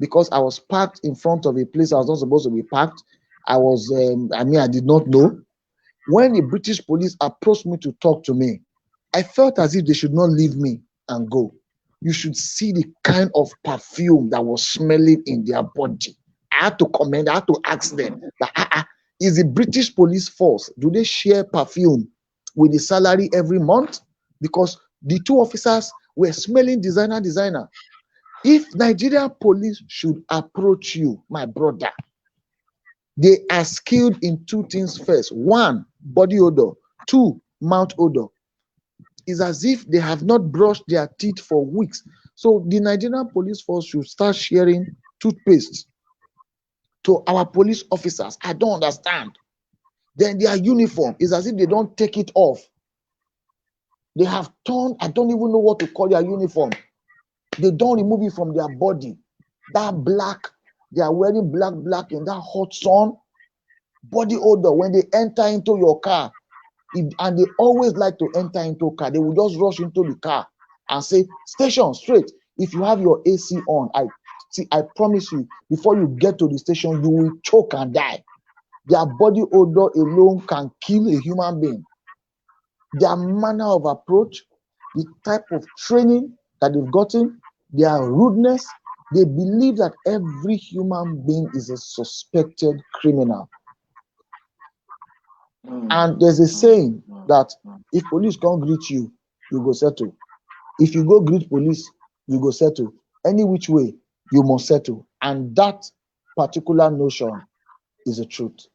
because I was parked in front of a place I was not supposed to be parked. I did not know. When the British police approached me to talk to me, I felt as if they should not leave me and go. You should see the kind of perfume that was smelling in their body. I had to ask them, is the British police force, do they share perfume with the salary every month? Because the 2 officers were smelling designer. If Nigerian police should approach you, my brother, they are skilled in 2 things first. 1, body odor. 2, mouth odor. It's as if they have not brushed their teeth for weeks. So the Nigerian police force should start sharing toothpaste to our police officers. I don't understand. Then their uniform is as if they don't take it off. They have turned, I don't even know what to call their uniform. They don't remove it from their body. That black, they are wearing black in that hot sun. Body odor when they enter into your car. And they always like to enter into a car. They will just rush into the car and say, station straight. If you have your AC on, I promise you, before you get to the station, you will choke and die. Their body odor alone can kill a human being. Their manner of approach, the type of training that they've gotten, their rudeness, they believe that every human being is a suspected criminal. And there's a saying that if police can't greet you, you go settle. If you go greet police, you go settle. Any which way, you must settle. And that particular notion is the truth.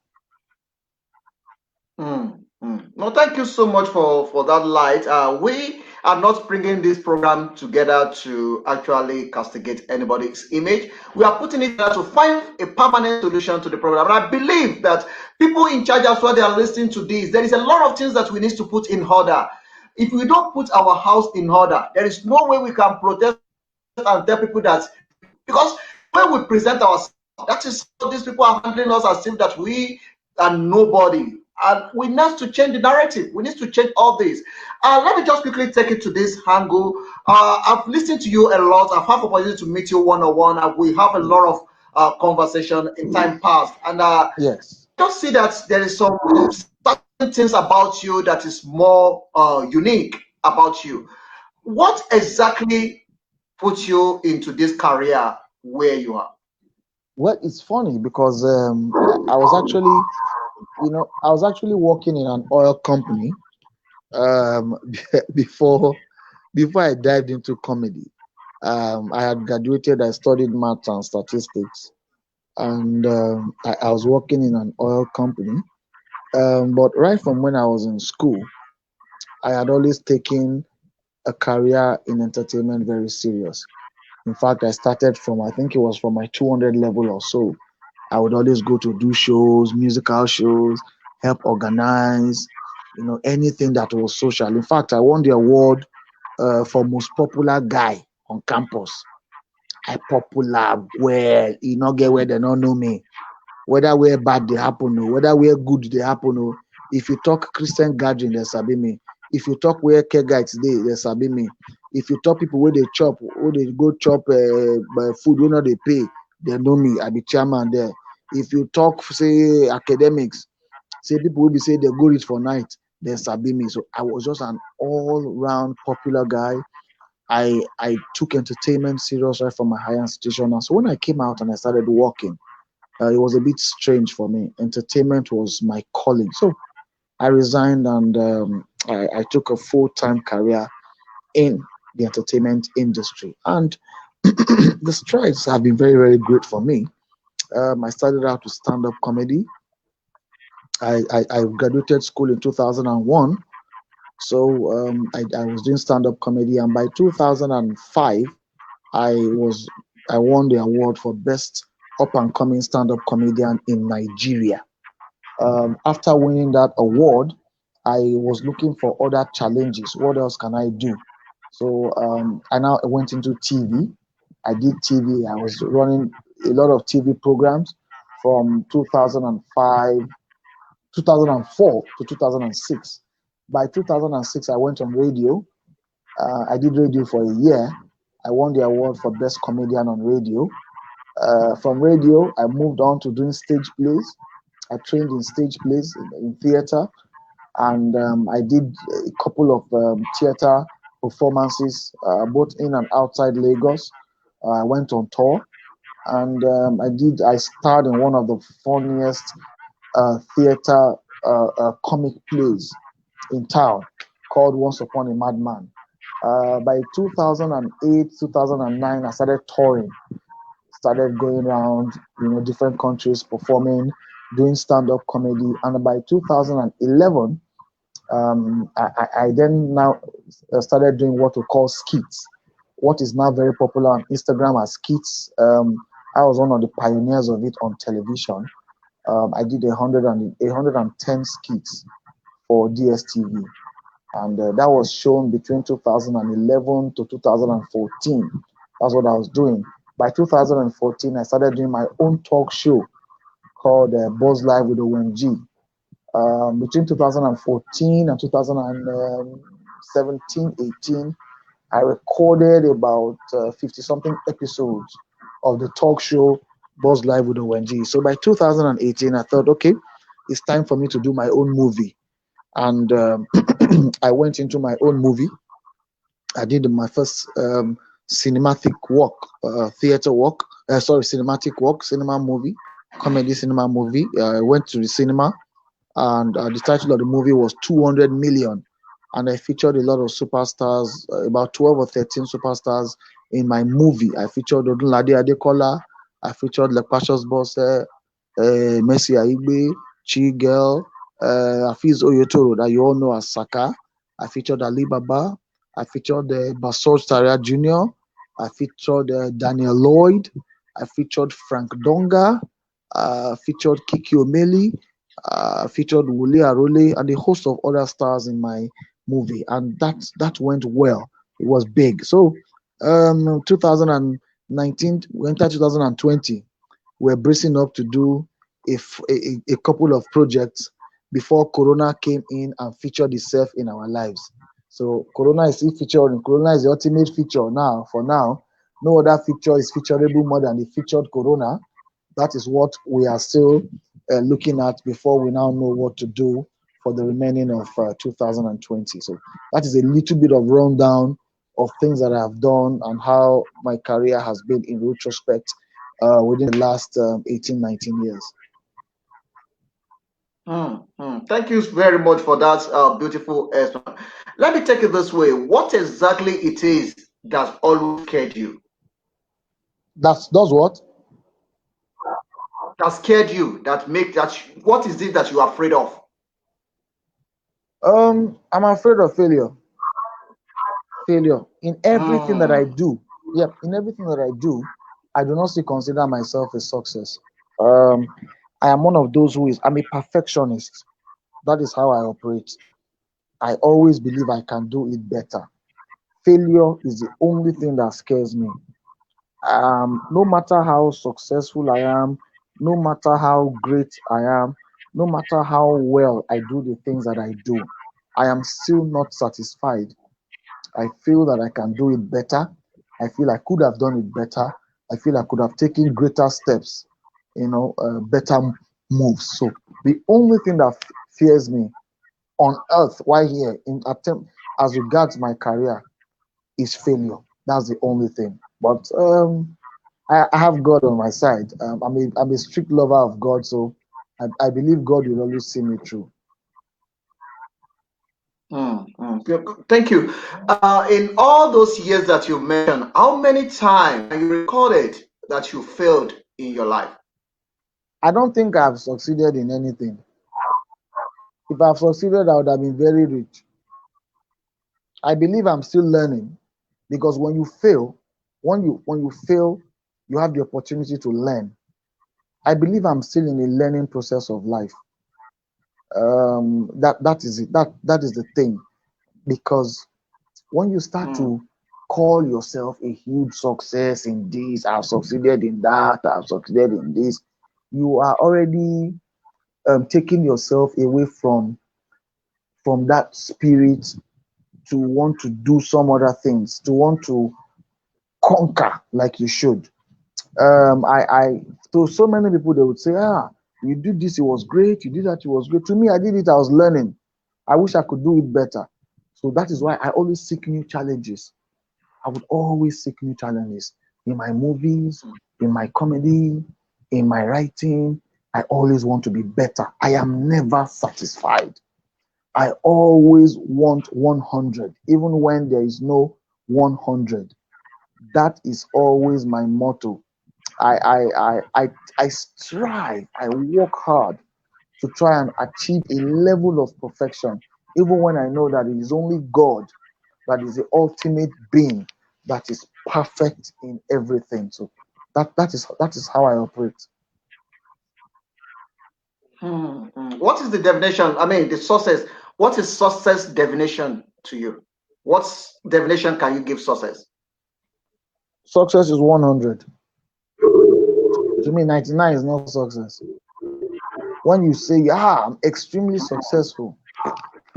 No, thank you so much for that light. We are not bringing this program together to actually castigate anybody's image. We are putting it there to find a permanent solution to the problem. And I believe that people in charge, as well, they are listening to this. There is a lot of things that we need to put in order. If we don't put our house in order, there is no way we can protest and tell people that, because when we present ourselves, that is how these people are handling us, as if that we are nobody. And we need to change the narrative. We need to change all this. Let me just quickly take it to this angle. I've listened to you a lot. I've had the opportunity to meet you one-on-one, and we have a lot of conversation in time past. And yes, just see that there is some certain things about you that is more unique about you. What exactly put you into this career where you are? Well, it's funny because I was actually, I was actually working in an oil company um, before I dived into comedy. I had graduated. I studied maths and statistics, and I was working in an oil company. But right from when I was in school, I had always taken a career in entertainment very serious. In fact, I started from, I think it was from my 200 level or so. I would always go to do shows, musical shows, help organize, anything that was social. In fact, I won the award for most popular guy on campus. I popular well, get where they don't know me. Whether where bad they happen or whether where good they happen or if you talk Christian gathering, they sabi me. If you talk where care guides they sabi me. If you talk people where they chop, where they go chop food, where not they pay, they know me. I be chairman there. If you talk say academics, say people will be say they go reach for night, they sabi me. So I was just an all-round popular guy. I took entertainment serious right from my higher institution. And so when I came out and I started working, it was a bit strange for me. Entertainment was my calling. So I resigned and I took a full-time career in the entertainment industry. And the strides have been very, very great for me. I started out with stand-up comedy. I graduated school in 2001. So I was doing stand-up comedy. And by 2005, I was I won the award for best up-and-coming stand-up comedian in Nigeria. After winning that award, I was looking for other challenges. What else can I do? So I now went into TV. I did TV. I was running a lot of TV programs from 2005, 2004 to 2006. By 2006, I went on radio. I did radio for a year. I won the award for best comedian on radio. From radio, I moved on to doing stage plays. I trained in stage plays in theater, and I did a couple of theater performances, both in and outside Lagos. I went on tour, and I starred in one of the funniest theater comic plays in town called Once Upon a Madman. By 2008, 2009, I started touring, started going around, different countries performing, doing stand-up comedy. And by 2011, I then now started doing what we call skits, what is now very popular on Instagram as skits. I was one of the pioneers of it on television. I did 110 skits for DSTV, and that was shown between 2011 to 2014. That's what I was doing. By 2014, I started doing my own talk show called Buzz Live with Owen. Between 2014 and 2017, 18, I recorded about 50 something episodes of the talk show Buzz Live with ONG. So by 2018, I thought, okay, it's time for me to do my own movie. And I went into my own movie. I did my first cinematic work, theater work, cinematic work, cinema movie, comedy cinema movie. I went to the cinema, and the title of the movie was 200 million. And I featured a lot of superstars, about 12 or 13 superstars in my movie. I featured Odunlade Adekola, I featured Lepashos Bose, Mercy Aigbe, Chi Girl, Hafiz Oyotoro, that you all know as Saka. I featured Ali Baba. I featured Basoj Taria Jr. I featured Daniel Lloyd. I featured Frank Donga. Featured Kiki Omeli. Featured Wule Arole and a host of other stars in my movie, and that went well. It was big. So, 2019, we entered 2020. We're bracing up to do a couple of projects before Corona came in and featured itself in our lives. So Corona is still featuring. Corona is the ultimate feature now. For now, no other feature is featurable more than the featured Corona. That is what we are still looking at before we now know what to do for the remaining of 2020. So that is a little bit of rundown of things that I have done and how my career has been in retrospect within the last 18, 19 years. Thank you very much for that beautiful explanation. Let me take it this way. What exactly it is that always scared you? Does what? That scared you? What is it that you are afraid of? I'm afraid of failure. Failure in everything that I Hmm. do. Yep, in everything that I do, I do not still consider myself a success. Um, I am one of those I'm a perfectionist. That is how I operate. I always believe I can do it better. Failure is the only thing that scares me. No matter how successful I am, no matter how great I am, no matter how well I do the things that I do, I am still not satisfied. I feel that I can do it better. I feel I could have done it better. I feel I could have taken greater steps, better moves. So the only thing that fears me on earth while here in attempt as regards my career is failure. That's the only thing. But I have God on my side. I'm a strict lover of God, so I believe God will always see me through. Thank you. In all those years that you mentioned, how many times are you recorded that you failed in your life? I don't think I've succeeded in anything. If I've succeeded, I would have been very rich. I believe I'm still learning because when you fail, you have the opportunity to learn. I believe I'm still in a learning process of life. That is it. That is the thing. Because when you start to call yourself a huge success in this, I've succeeded in that, I've succeeded in this, you are already taking yourself away from that spirit to want to do some other things, to want to conquer like you should. I to so many people they would say, you did this, it was great, you did that, it was great. To me, I did it, I was learning. I wish I could do it better. So that is why I always seek new challenges. I would always seek new challenges in my movies, in my comedy, in my writing. I always want to be better. I am never satisfied. I always want 100, even when there is no 100. That is always my motto. I strive, I work hard to try and achieve a level of perfection, even when I know that it is only God that is the ultimate being that is perfect in everything. So that is how I operate. What is the definition? I mean, the success. What is success definition to you? What definition can you give success? Success is 100. To me, 99 is not success. When you say, "Yeah, I'm extremely successful,"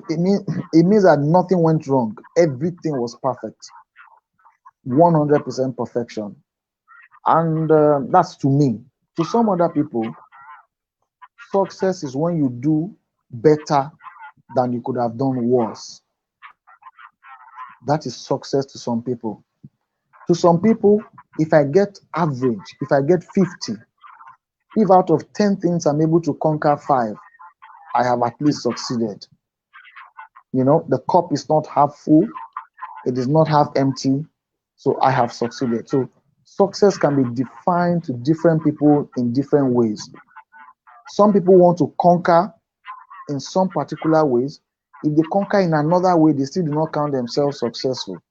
it means that nothing went wrong. Everything was perfect, 100% perfection. And that's to me. To some other people, success is when you do better than you could have done worse. That is success to some people. To some people, if I get average, if I get 50, if out of 10 things I'm able to conquer 5, I have at least succeeded. The cup is not half full, it is not half empty. So I have succeeded. So success can be defined to different people in different ways. Some people want to conquer in some particular ways. If they conquer in another way, they still do not count themselves successful.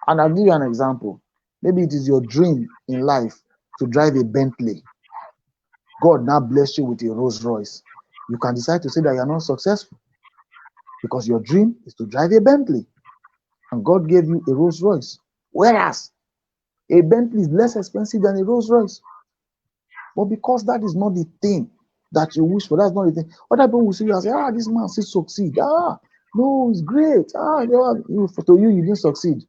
And I'll give you an example. Maybe it is your dream in life to drive a Bentley. God now bless you with a Rolls Royce. You can decide to say that you're not successful because your dream is to drive a Bentley and God gave you a Rolls Royce. Whereas a Bentley is less expensive than a Rolls Royce. But because that is not the thing that you wish for, that's not the thing. Other people will see you and say, this man still succeed. No, it's great. To you, you didn't succeed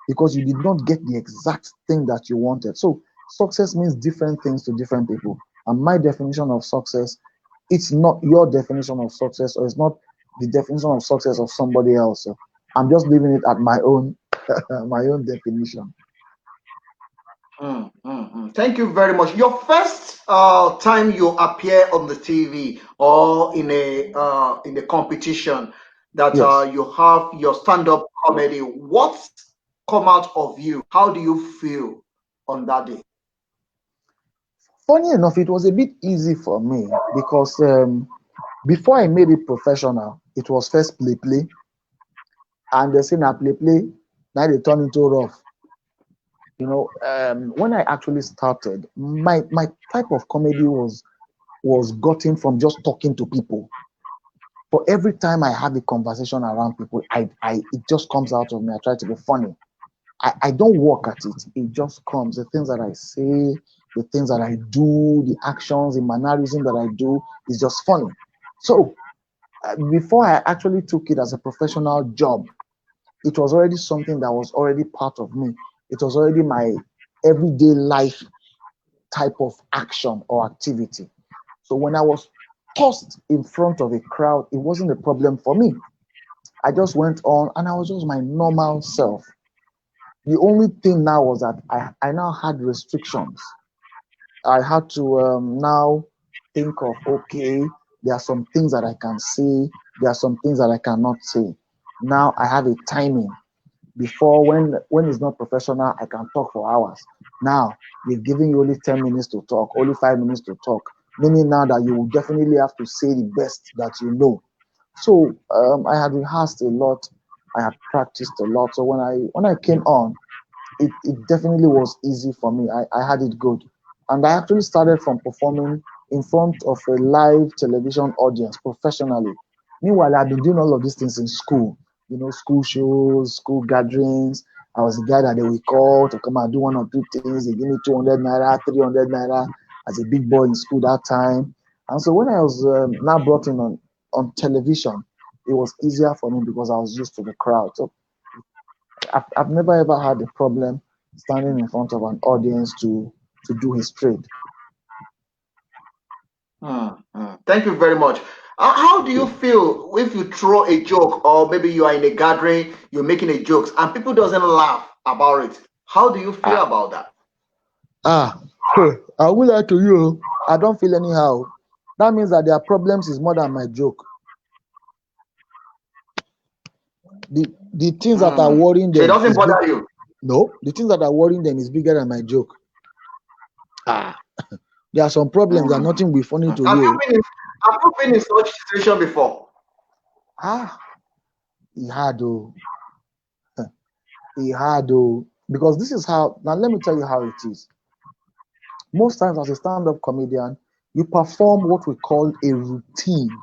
because you did not get the exact thing that you wanted. So success means different things to different people. And my definition of success, it's not your definition of success, or it's not the definition of success of somebody else. So I'm just leaving it at my own my own definition. Thank you very much. Your first time you appear on the TV or in a competition that Yes. you have your stand-up comedy, what come out of you? How do you feel on that day? Funny enough, it was a bit easy for me because before I made it professional, it was first play, and they say now play, now they turn into rough. When I actually started, my type of comedy was gotten from just talking to people. For every time I have a conversation around people, I it just comes out of me. I try to be funny. I don't work at it. It just comes. The things that I say, the things that I do, the actions, the mannerism that I do is just funny. So before I actually took it as a professional job, it was already something that was already part of me. It was already my everyday life type of action or activity. So when I was tossed in front of a crowd, it wasn't a problem for me. I just went on and I was just my normal self. The only thing now was that I now had restrictions. I had to now think of, okay, there are some things that I can say, there are some things that I cannot say. Now I have a timing. Before, when it's not professional, I can talk for hours. Now they've given you only 10 minutes to talk, only 5 minutes to talk, meaning now that you will definitely have to say the best that you know. So I had rehearsed a lot, I had practiced a lot. So when I came on, it definitely was easy for me. I had it good. And I actually started from performing in front of a live television audience professionally. Meanwhile, I've been doing all of these things in school, school shows, school gatherings. I was the guy that they would call to come and do one or two things. They give me 200 naira, 300 naira as a big boy in school that time. And so when I was now brought in on television, it was easier for me because I was used to the crowd. So I've never ever had a problem standing in front of an audience to do his trade. Thank you very much. How do you feel if you throw a joke or maybe you are in a gathering, you're making a jokes and people doesn't laugh about it? How do you feel Ah, about that? ah, I will lie to you. I don't feel anyhow. That means that their problems is more than my joke. The things that are worrying So it them doesn't is big. bother you. No, the things that are worrying them is bigger than my joke. Ah, there are some problems that nothing will be funny to Have you you. been in such situation before? Ah, he had oh, he had oh. Because this is how. Now let me tell you how it is. Most times, as a stand-up comedian, you perform what we call a routine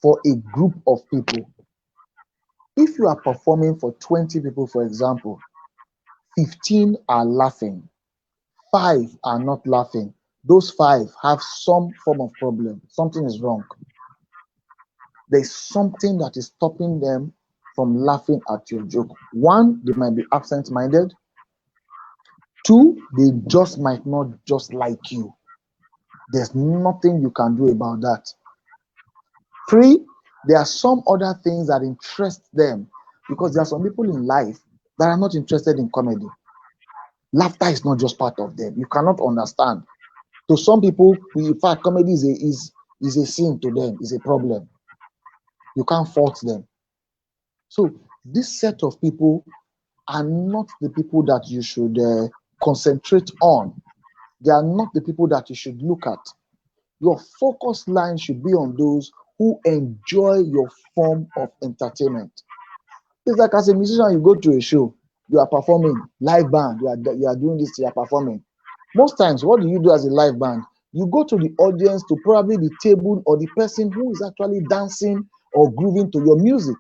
for a group of people. If you are performing for 20 people, for example, 15 are laughing, 5 are not laughing. those 5 have some form of problem. Something is wrong. There's something that is stopping them from laughing at your joke. 1, they might be absent-minded. 2, they just might not just like you. There's nothing you can do about that. 3, there are some other things that interest them, because there are some people in life that are not interested in comedy. Laughter is not just part of them. You cannot understand. To some people, in fact, comedy is a sin to them, is a problem. You can't fault them. So this set of people are not the people that you should concentrate on. They are not the people that you should look at. Your focus line should be on those who enjoy your form of entertainment. It's like as a musician, you go to a show, you are performing, live band, you are doing this, you are performing. Most times, what do you do as a live band? You go to the audience, to probably the table or the person who is actually dancing or grooving to your music.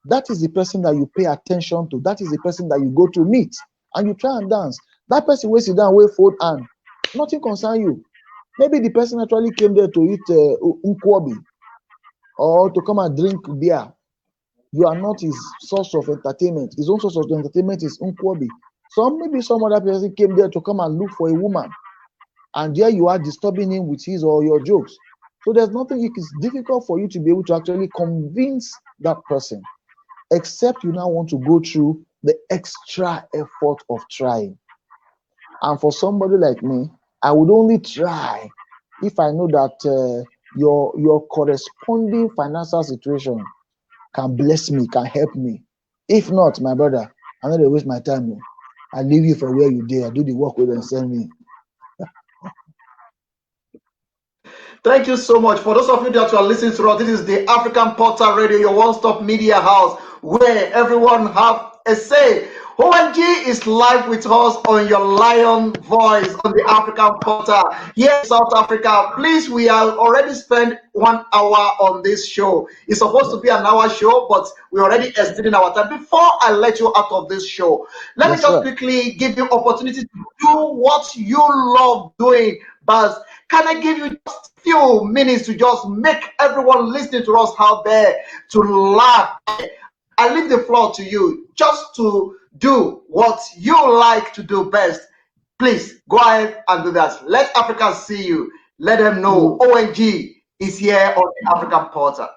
That is the person that you pay attention to. That is the person that you go to meet and you try and dance. That person will sit down, wait fold hand. Nothing concern you. Maybe the person actually came there to eat nkwobi or to come and drink beer. You are not his source of entertainment. His own source of entertainment is nkwobi. Maybe some other person came there to come and look for a woman, and there you are disturbing him with his or your jokes. So there's nothing. It is difficult for you to be able to actually convince that person, except you now want to go through the extra effort of trying. And for somebody like me, I would only try if I know that your corresponding financial situation can bless me, can help me. If not, my brother, I'm not gonna waste my time. I leave you for where you did. I do the work with and send me. Thank you so much. For those of you that are listening to us, this is the African Portal Radio, your one-stop media house, where everyone have a say. ONG is live with us on your Lion Voice on the African Portal here in South Africa. Please, we have already spent 1 hour on this show. It's supposed to be an hour show, but we're already extending our time. Before I let you out of this show, let me just quickly give you opportunity to do what you love doing. But can I give you just a few minutes to just make everyone listening to us out there to laugh? I leave the floor to you just to do what you like to do best. Please go ahead and do that. Let Africa see you. Let them know ONG is here on the African Portal.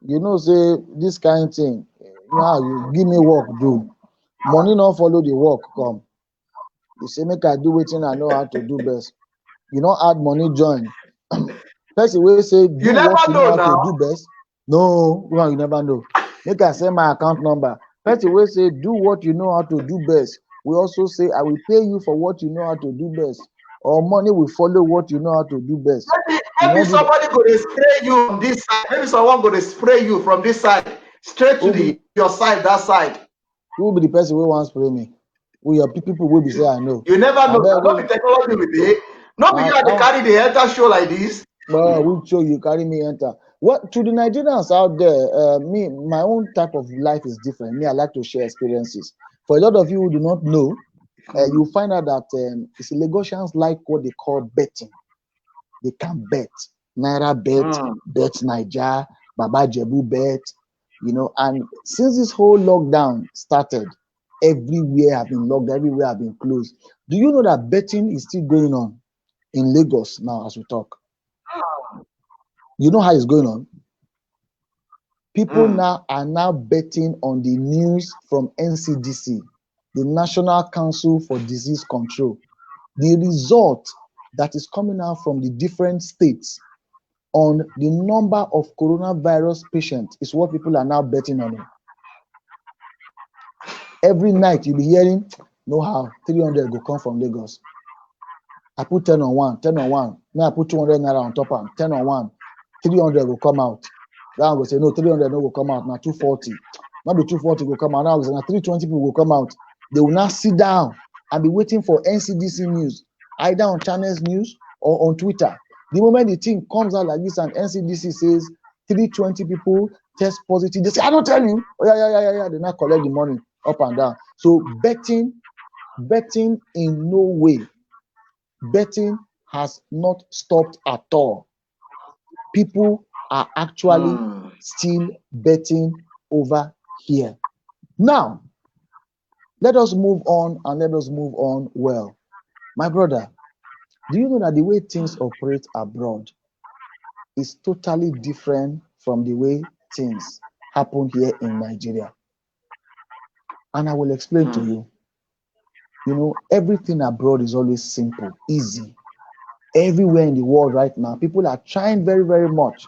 You know, say this kind of thing. Now you give me work, do. Money not follow the work, come. You say make I do wetin I know how to do best. You don't add money join. Person will say do what you know how to do best. No, you never know. Make I send my account number. Person will say do what you know how to do best. We also say I will pay you for what you know how to do best. Or money will follow what you know how to do best. Maybe somebody go to spray you on this side. Maybe someone go to spray you from this side straight to your side, that side. Who will be the person who wants spray me? Who your people will be say I know. You never know. Not be technology with it. Not be you had to carry the enter show like this. Which show you carry me enter? What to the Nigerians out there? Me, my own type of life is different. Me, I like to share experiences. For a lot of you who do not know, you'll find out that it's Lagosians like what they call betting. They can bet. Naira bet, bet Niger, Baba Jebu bet, and since this whole lockdown started, everywhere have been locked, everywhere have been closed. Do you know that betting is still going on in Lagos now as we talk? You know how it's going on? People now are betting on the news from NCDC, the National Council for Disease Control. The result that is coming out from the different states on the number of coronavirus patients is what people are now betting on. Every night you'll be hearing, no how, 300 will come from Lagos. I put 10 on 1, 10 on 1. Now I put 200 naira on top of 10 on 1. 300 will come out. That one will say, no, 300 no will come out. Now 240. Maybe 240 will come out. Now 320 people will come out. They will now sit down and be waiting for NCDC news, either on Channels News or on Twitter. The moment the thing comes out like this and NCDC says 320 people test positive, they say, I don't tell you. Oh, yeah. They now collect the money up and down. So betting in no way. Betting has not stopped at all. People are actually still betting over here. Now, let us move on, and let us move on well. My brother, do you know that the way things operate abroad is totally different from the way things happen here in Nigeria? And I will explain to you. You know, everything abroad is always simple, easy. Everywhere in the world right now, people are trying very, very much,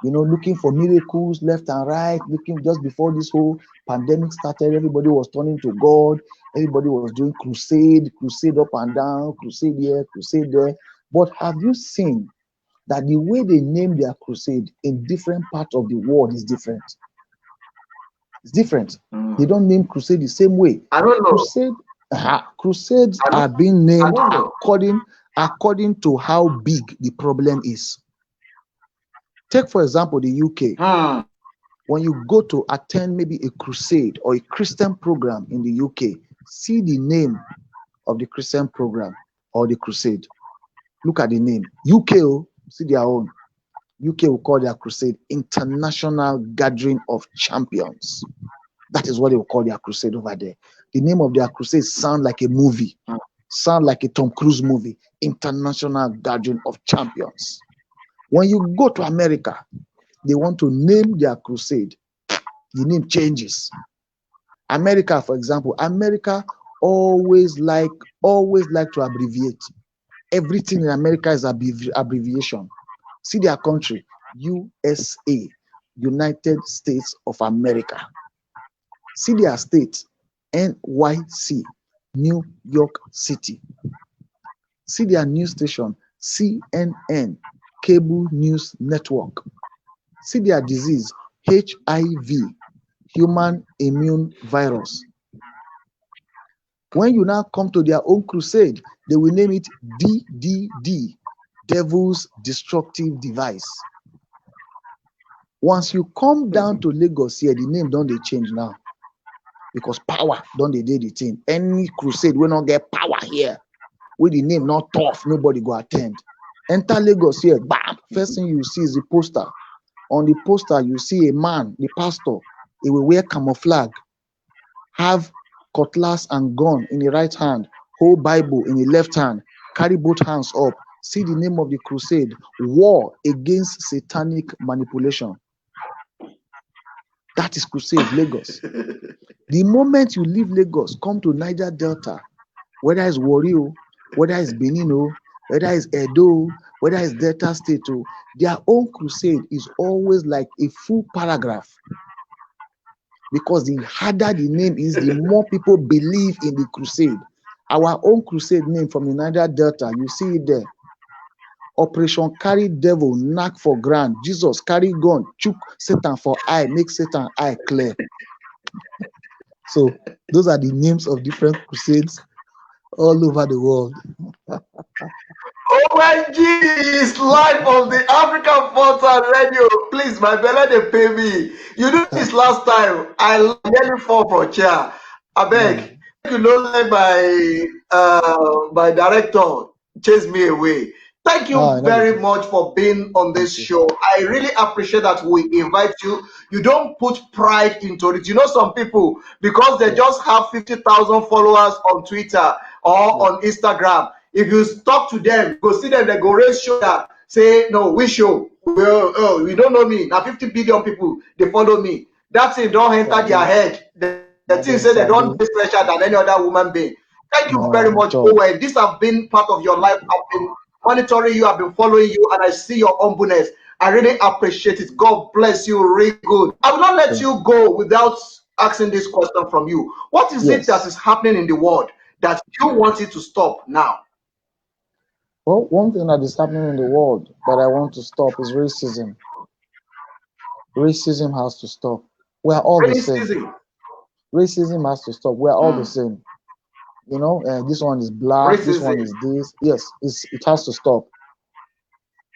you know, looking for miracles left and right. Looking, just before this whole pandemic started, everybody was turning to God. Everybody was doing crusade, crusade up and down, crusade here, crusade there. But have you seen that the way they name their crusade in different parts of the world is different? It's different. They don't name crusade the same way. I don't know. Crusades are being named according to how big the problem is. Take, for example, the UK. When you go to attend maybe a crusade or a Christian program in the UK, see the name of the Christian program or the crusade. Look at the name. UK, see their own. UK will call their crusade International Gathering of Champions. That is what they will call their crusade over there. The name of their crusade sound like a movie, sound like a Tom Cruise movie. International Gathering of Champions. When you go to America, they want to name their crusade. The name changes. America, for example, America always like to abbreviate. Everything in America is abbreviation. See their country, USA, United States of America. See their state, NYC, New York City. See their news station, CNN, Cable News Network. See their disease, HIV, human immune virus. When you now come to their own crusade, they will name it DDD, Devil's Destructive Device. Once you come down to Lagos here, the name don't they change now, because power don't they do the thing. Any crusade will not get power here. With the name not tough, nobody go attend. Enter Lagos here, bam! First thing you see is the poster. On the poster, you see a man, the pastor. He will wear camouflage, have cutlass and gun in the right hand, hold Bible in the left hand, carry both hands up. See the name of the crusade, War Against Satanic Manipulation. That is Crusade Lagos. The moment you leave Lagos, come to Niger Delta, whether it's Warri, whether it's Benin, whether it's Edo, whether it's Delta State, their own crusade is always like a full paragraph. Because the harder the name is, the more people believe in the crusade. Our own crusade name from the Niger Delta, you see it there. Operation Carry Devil, Knack for Grand. Jesus carry gun, chook Satan for eye, make Satan eye clear. So those are the names of different crusades all over the world. OMG is live on the African Portal Radio. Please, my bella, they pay me. You do this last time. I nearly fall for a chair. I beg. You don't let my director chase me away. Thank you very much for being on this show. I really appreciate that we invite you. You don't put pride into it. You know, some people, because they just have 50,000 followers on Twitter or on Instagram, if you talk to them, go see them, they go raise shoulder, say, no, we show. Well, you don't know me. Now 50 billion people, they follow me. That thing don't enter their head. The thing say they don't be special than any other woman being. Thank you very much, Owen. This has been part of your life. I've been monitoring you, I've been following you, and I see your humbleness. I really appreciate it. God bless you, really good. I will not let you go without asking this question from you. What is it that is happening in the world that you want it to stop now? Well, one thing that is happening in the world that I want to stop is racism. Racism has to stop. We are all the same. Racism has to stop. We are all the same. You know, this one is black, this one is this. Yes, it has to stop.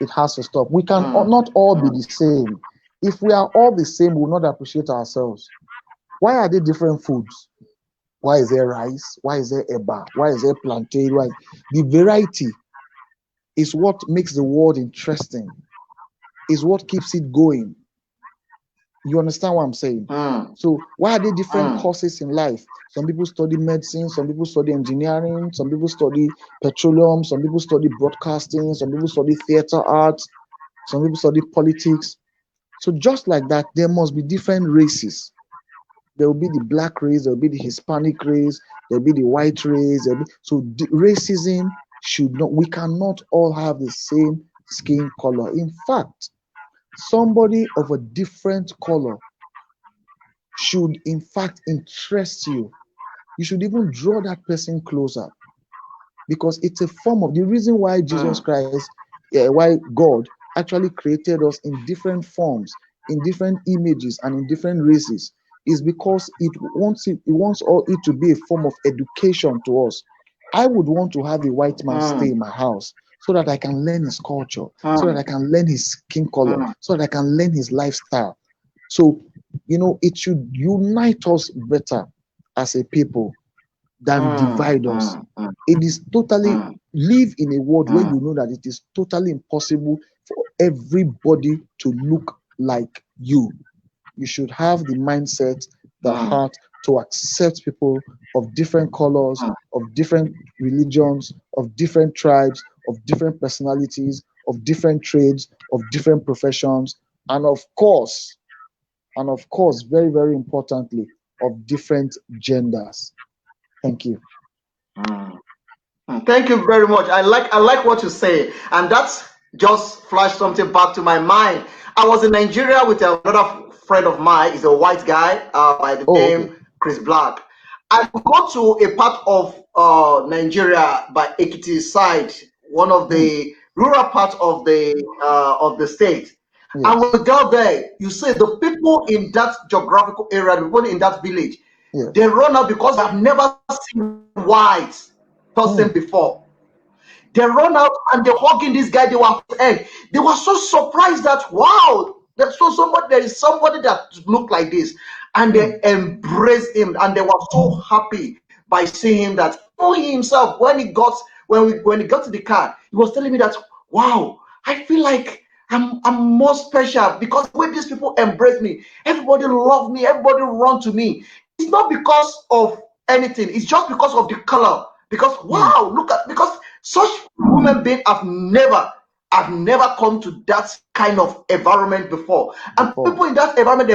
It has to stop. We can not all be the same. If we are all the same, we will not appreciate ourselves. Why are there different foods? Why is there rice? Why is there eba? Why is there plantain? Why? The variety is what makes the world interesting, is what keeps it going. You understand what I'm saying? So why are there different courses in life? Some people study medicine, some people study engineering, some people study petroleum, some people study broadcasting, some people study theater arts, some people study politics. So just like that, there must be different races. There will be the black race, there will be the Hispanic race, there will be the white race. So racism should not, we cannot all have the same skin color. In fact, somebody of a different color should in fact interest you. You should even draw that person closer, because it's a form of the reason why Jesus Christ, why God actually created us in different forms, in different images, and in different races, is because it wants all it to be a form of education to us. I would want to have a white man stay in my house so that I can learn his culture, so that I can learn his skin color, so that I can learn his lifestyle. So, it should unite us better as a people than divide us. It is totally live in a world where you know that it is totally impossible for everybody to look like you. You should have the mindset, the heart to accept people of different colors, of different religions, of different tribes, of different personalities, of different trades, of different professions, and of course, very, very importantly, of different genders. Thank you. Thank you very much. I like what you say, and that's just flashed something back to my mind. I was in Nigeria with another friend of mine. He's a white guy by the Oh, okay. name Chris Black. I go to a part of Nigeria by Ekiti side, one of the rural parts of the state. And when Yes. we got there, you see the people in that geographical area, the people in that village, they Yes. run out because they have never seen white person Mm, before. They run out and they're hugging this guy. They were egg. They were so surprised that wow, there is somebody that looked like this, and they embraced him and they were so happy by seeing him that he himself when he got to the car, he was telling me that wow, I feel like I'm more special because when these people embrace me, everybody love me, everybody run to me. It's not because of anything. It's just because of the color. Because mm, wow, look at because such human beings have never come to that kind of environment before. And before. people in that environment,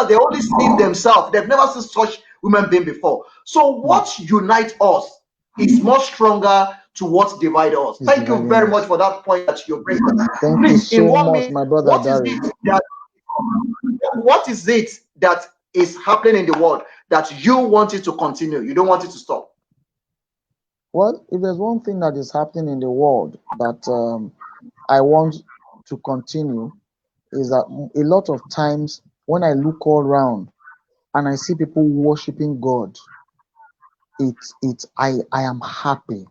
they only seen themselves. They've never seen such human being before. So Mm, what unites us is much stronger to what divides us. is Thank you dividing very much us. for that point that you bring up. Thank you Please, in so one much, minute, my brother Dari. what is it that is happening in the world that you want it to continue? You don't want it to stop. Well, if there's one thing that is happening in the world that I want to continue, is that a lot of times when I look all around and I see people worshiping God, I am happy.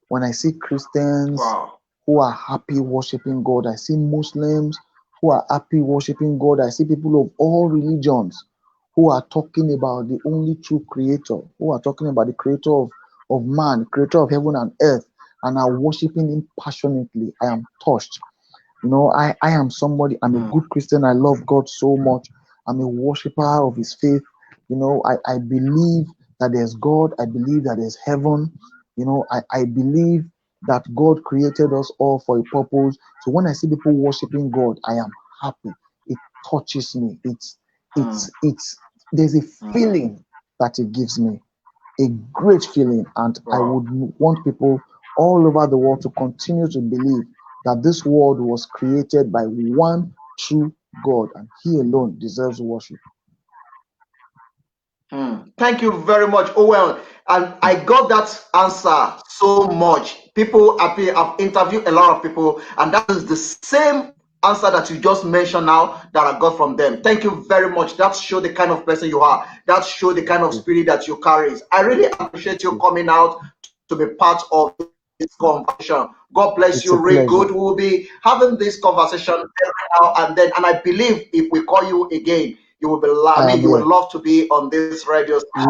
When I see Christians Wow. who are happy worshiping God, I see Muslims who are happy worshiping God, I see people of all religions who are talking about the only true creator, who are talking about the creator of man, creator of heaven and earth, and are worshiping him passionately. I am touched. I am somebody, I'm a good Christian. I love God so much. I'm a worshiper of his faith. I believe that there's God. I believe that there's heaven. I believe that God created us all for a purpose. So when I see people worshiping God, I am happy. It touches me. It's there's a feeling that it gives me, a great feeling, and I would want people all over the world to continue to believe that this world was created by one true God and he alone deserves worship. Thank you very much, Owen. And I got that answer so much. People appear, I've interviewed a lot of people, and that is the same answer that you just mentioned now that I got from them. Thank you very much. That shows the kind of person you are. That shows the kind of spirit that you carry. I really appreciate you coming out to be part of this conversation. God bless you, It's a real good. pleasure. We will be having this conversation every now and then, and I believe if we call you again, you will be. I I mean, am you will here. love to be on this radio station.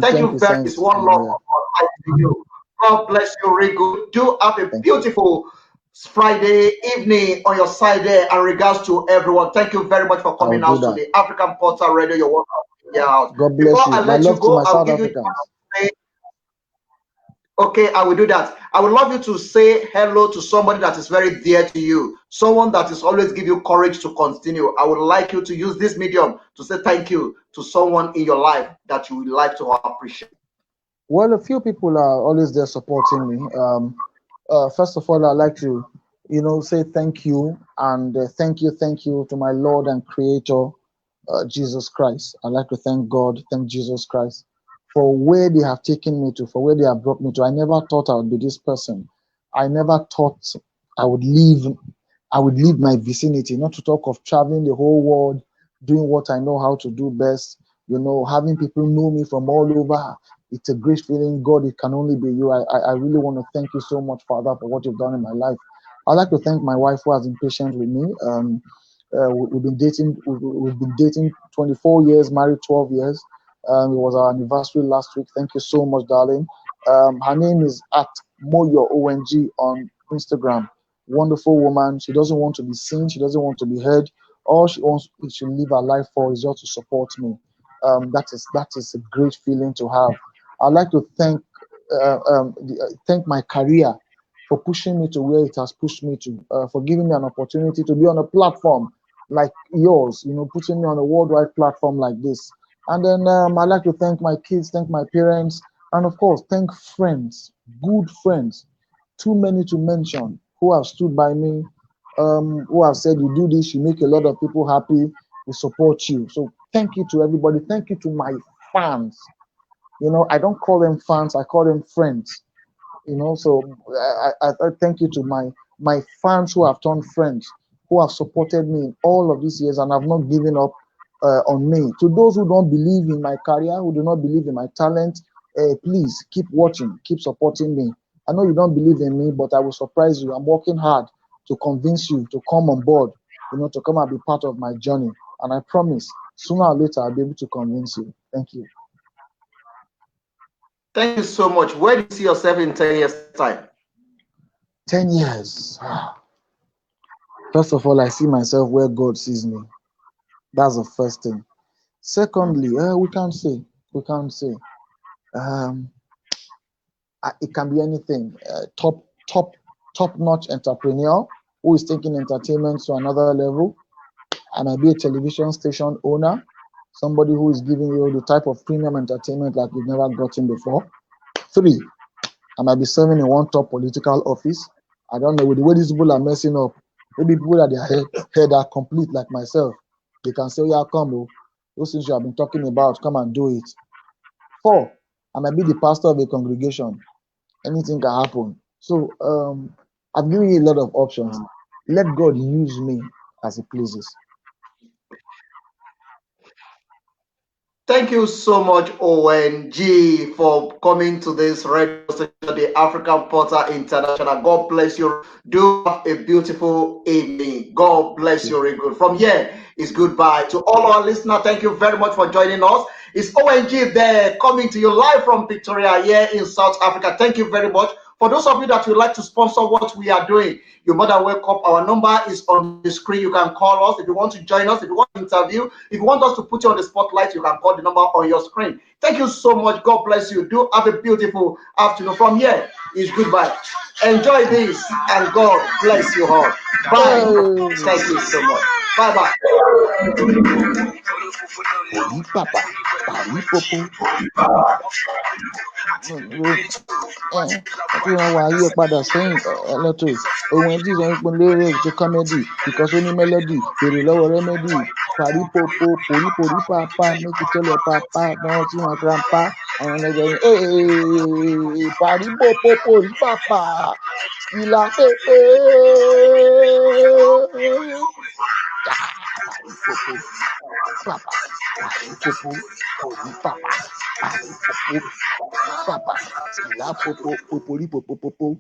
Thank you very much. It's 110%. one I'm love here. from my side to you. God bless you, very good. Do have a beautiful Friday evening on your side there, and regards to everyone. Thank you very much for coming out to the African Portal Radio. You're welcome. Yeah. God bless Before you. I let you go, I'll give you. Okay, I will do that. I would love you to say hello to somebody that is very dear to you, someone that is always give you courage to continue. I would like you to use this medium to say thank you to someone in your life that you would like to appreciate. Well, a few people are always there supporting me. First of all, I'd like to, say thank you and thank you to my Lord and Creator, Jesus Christ. I'd like to thank God, thank Jesus Christ for where they have taken me to, for where they have brought me to. I never thought I would be this person. I never thought I would leave. I would leave my vicinity, not to talk of traveling the whole world, doing what I know how to do best. Having people know me from all over. It's a great feeling. God, it can only be you. I really want to thank you so much, Father, for what you've done in my life. I'd like to thank my wife who has been patient with me. We've been dating. We've been dating 24 years, married 12 years. It was our anniversary last week. Thank you so much, darling. Her name is at Moyo Owen on Instagram. Wonderful woman. She doesn't want to be seen. She doesn't want to be heard. All she wants to live her life for is just to support me. That is a great feeling to have. I'd like to thank my career for pushing me to where it has pushed me to, for giving me an opportunity to be on a platform like yours, putting me on a worldwide platform like this. And then I'd like to thank my kids, thank my parents, and of course, thank friends, good friends, too many to mention, who have stood by me, who have said, you do this, you make a lot of people happy, we support you. So thank you to everybody. Thank you to my fans. I don't call them fans, I call them friends. So I thank you to my fans who have turned friends, who have supported me in all of these years and have not given up on me. To those who don't believe in my career, who do not believe in my talent, please keep watching, keep supporting me. I know you don't believe in me, but I will surprise you. I'm working hard to convince you to come on board, to come and be part of my journey. And I promise, sooner or later, I'll be able to convince you. Thank you. Thank you so much. Where do you see yourself in 10 years' time? 10 years. First of all, I see myself where God sees me. That's the first thing. Secondly, we can't say. It can be anything. Top-notch entrepreneur who is taking entertainment to another level. I might be a television station owner, somebody who is giving you the type of premium entertainment like you've never gotten before. 3, I might be serving in one top political office. I don't know, with the way these people are messing up, maybe people that their head are complete like myself, they can say, yeah, come, those things you have been talking about, come and do it. 4, I might be the pastor of a congregation. Anything can happen. So I've given you a lot of options. Let God use me as he pleases. Thank you so much, Owen G, for coming to this radio station, the African Portal International. God bless you. Do have a beautiful evening. God bless you very good. From here, it's goodbye. To all our listeners, thank you very much for joining us. It's Owen G there, coming to you live from Victoria here in South Africa. Thank you very much. For those of you that would like to sponsor what we are doing, you're more than welcome. Our number is on the screen. You can call us if you want to join us, if you want to interview, if you want us to put you on the spotlight, you can call the number on your screen. Thank you so much. God bless you. Do have a beautiful afternoon. From here is goodbye. Enjoy this, and God bless you all. Bye. Thank you so much. Bye-bye. Papa, tí wọ́n wá ayé padà sẹ́yìn lọ́tọ̀ ohun tí ìsọ̀rọ̀ pé lyrics to comedy because ó ní melody béèrè lọ́wọ́ remedy parí popo poríporí pàápàá make you tell your papa náà tí wọ́n grandpa àwọn ẹgbẹ́ parí popo porí pàápàá ìlà pépé parí popo pàpà parí popo porí pàpà parí popo papa, la popo, popori, popo, popo.